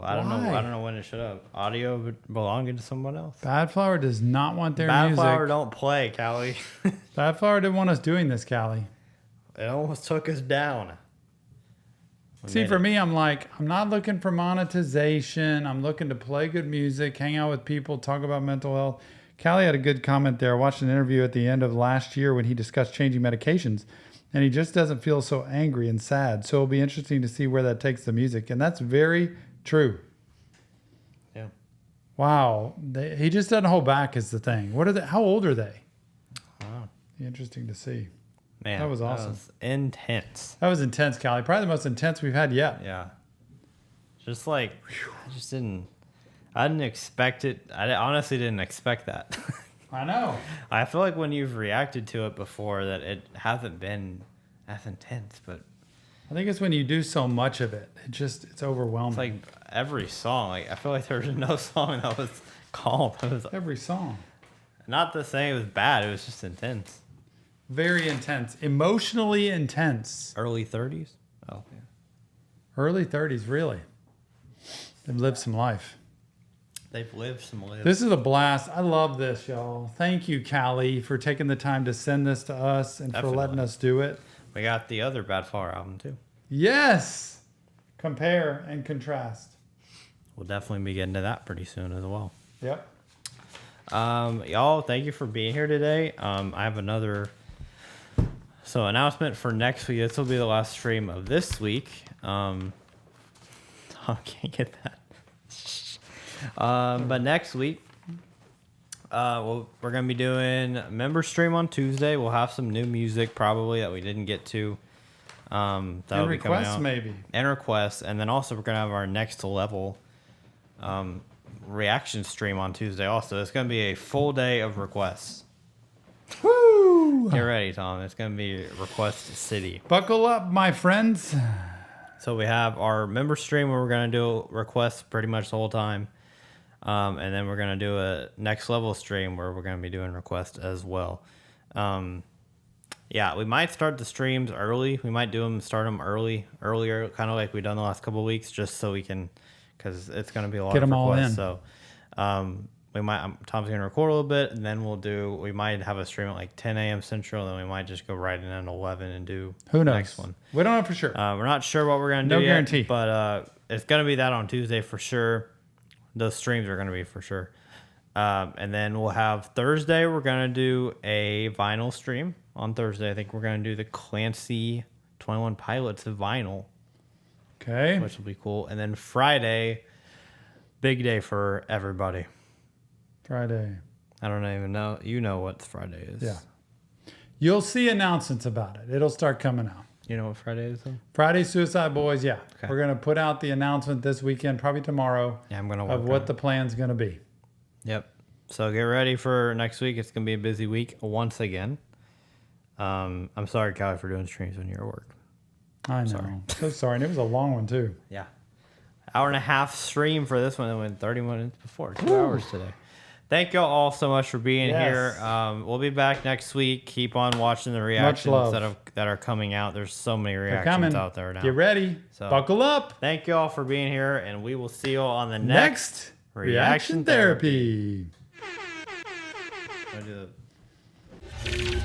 I don't Why? know when it should have. Audio belonging to someone else. Badflower does not want their Badflower music. don't play, Callie. Badflower didn't want us doing this, Callie. It almost took us down. See, for me, I'm like, I'm not looking for monetization. I'm looking to play good music, hang out with people, talk about mental health. Callie had a good comment there. I watched an interview at the end of last year when he discussed changing medications, and he just doesn't feel so angry and sad. So it'll be interesting to see where that takes the music. And that's very true. Yeah. Wow. He just doesn't hold back is the thing. What are they? How old are they? Wow. Be interesting to see. Man, That was awesome. was intense. That was intense, Callie. Probably the most intense we've had yet. Yeah. Just like, I didn't expect it. I honestly didn't expect that. I know. I feel like when you've reacted to it before that it hasn't been as intense, but I think it's when you do so much of it. It's overwhelming. it's like every song. Like I feel like there was no song that was calm. It was Every song. not to say it was bad. It was just intense. Very intense. Emotionally intense. Early 30s. Oh yeah. Early 30s, really. They've lived some life. They've lived some lives. This is a blast. I love this, y'all. Thank you, Callie, for taking the time to send this to us and for letting us do it. We got the other Badflower album too. Yes. Compare and contrast. We'll definitely be getting to that pretty soon as well. Yep. Y'all, thank you for being here today. I have another announcement for next week. This will be the last stream of this week. I can't get that. But next week, we're gonna be doing a member stream on Tuesday. We'll have some new music probably that we didn't get to. That'll And be coming requests, out. maybe. And requests, and then also we're gonna have our next level reaction stream on Tuesday. Also, it's gonna be a full day of requests. Woo! Get ready, Tom. It's gonna be Request City. Buckle up, my friends. So we have our member stream where we're gonna do requests pretty much the whole time. And then we're going to do a next level stream where we're going to be doing requests as well. Yeah, we might start the streams early. We might start them earlier, kind of like we've done the last couple of weeks, just so we can, because it's going to be a lot Get of them all requests. in. So we might, Tom's going to record a little bit, and then we might have a stream at like 10 a.m. Central, and then we might just go right in at 11 and do Who knows? the next one. We don't know for sure. We're not sure what we're going to do No yet, guarantee. but it's going to be that on Tuesday for sure. the streams are going to be for sure. And then we'll have Thursday. We're going to do a vinyl stream on Thursday. I think we're going to do the Clancy 21 Pilots of vinyl. Okay. Which will be cool. And then Friday, big day for everybody. Friday. I don't even know. You know what Friday is. Yeah. You'll see announcements about it. It'll start coming out. You know what Friday is, though? Friday, Suicide Boys, yeah. Okay. We're going to put out the announcement this weekend, probably tomorrow, Yeah, I'm going to work of on what it. the plan's going to be. Yep. So get ready for next week. It's going to be a busy week once again. I'm sorry, Callie, for doing streams when you're at work. I know. Sorry. So sorry. And it was a long one, too. Yeah. Hour and a half stream for this one. It went 30 minutes before. 2 hours today. Thank you all so much for being Yes. here. We'll be back next week. Keep on watching the reactions love. that are coming out. There's so many They're reactions coming. out there now. Get ready. So- Buckle up. Thank you all for being here, and we will see you all on the Next, Reaction Reaction Therapy. Wanna do the-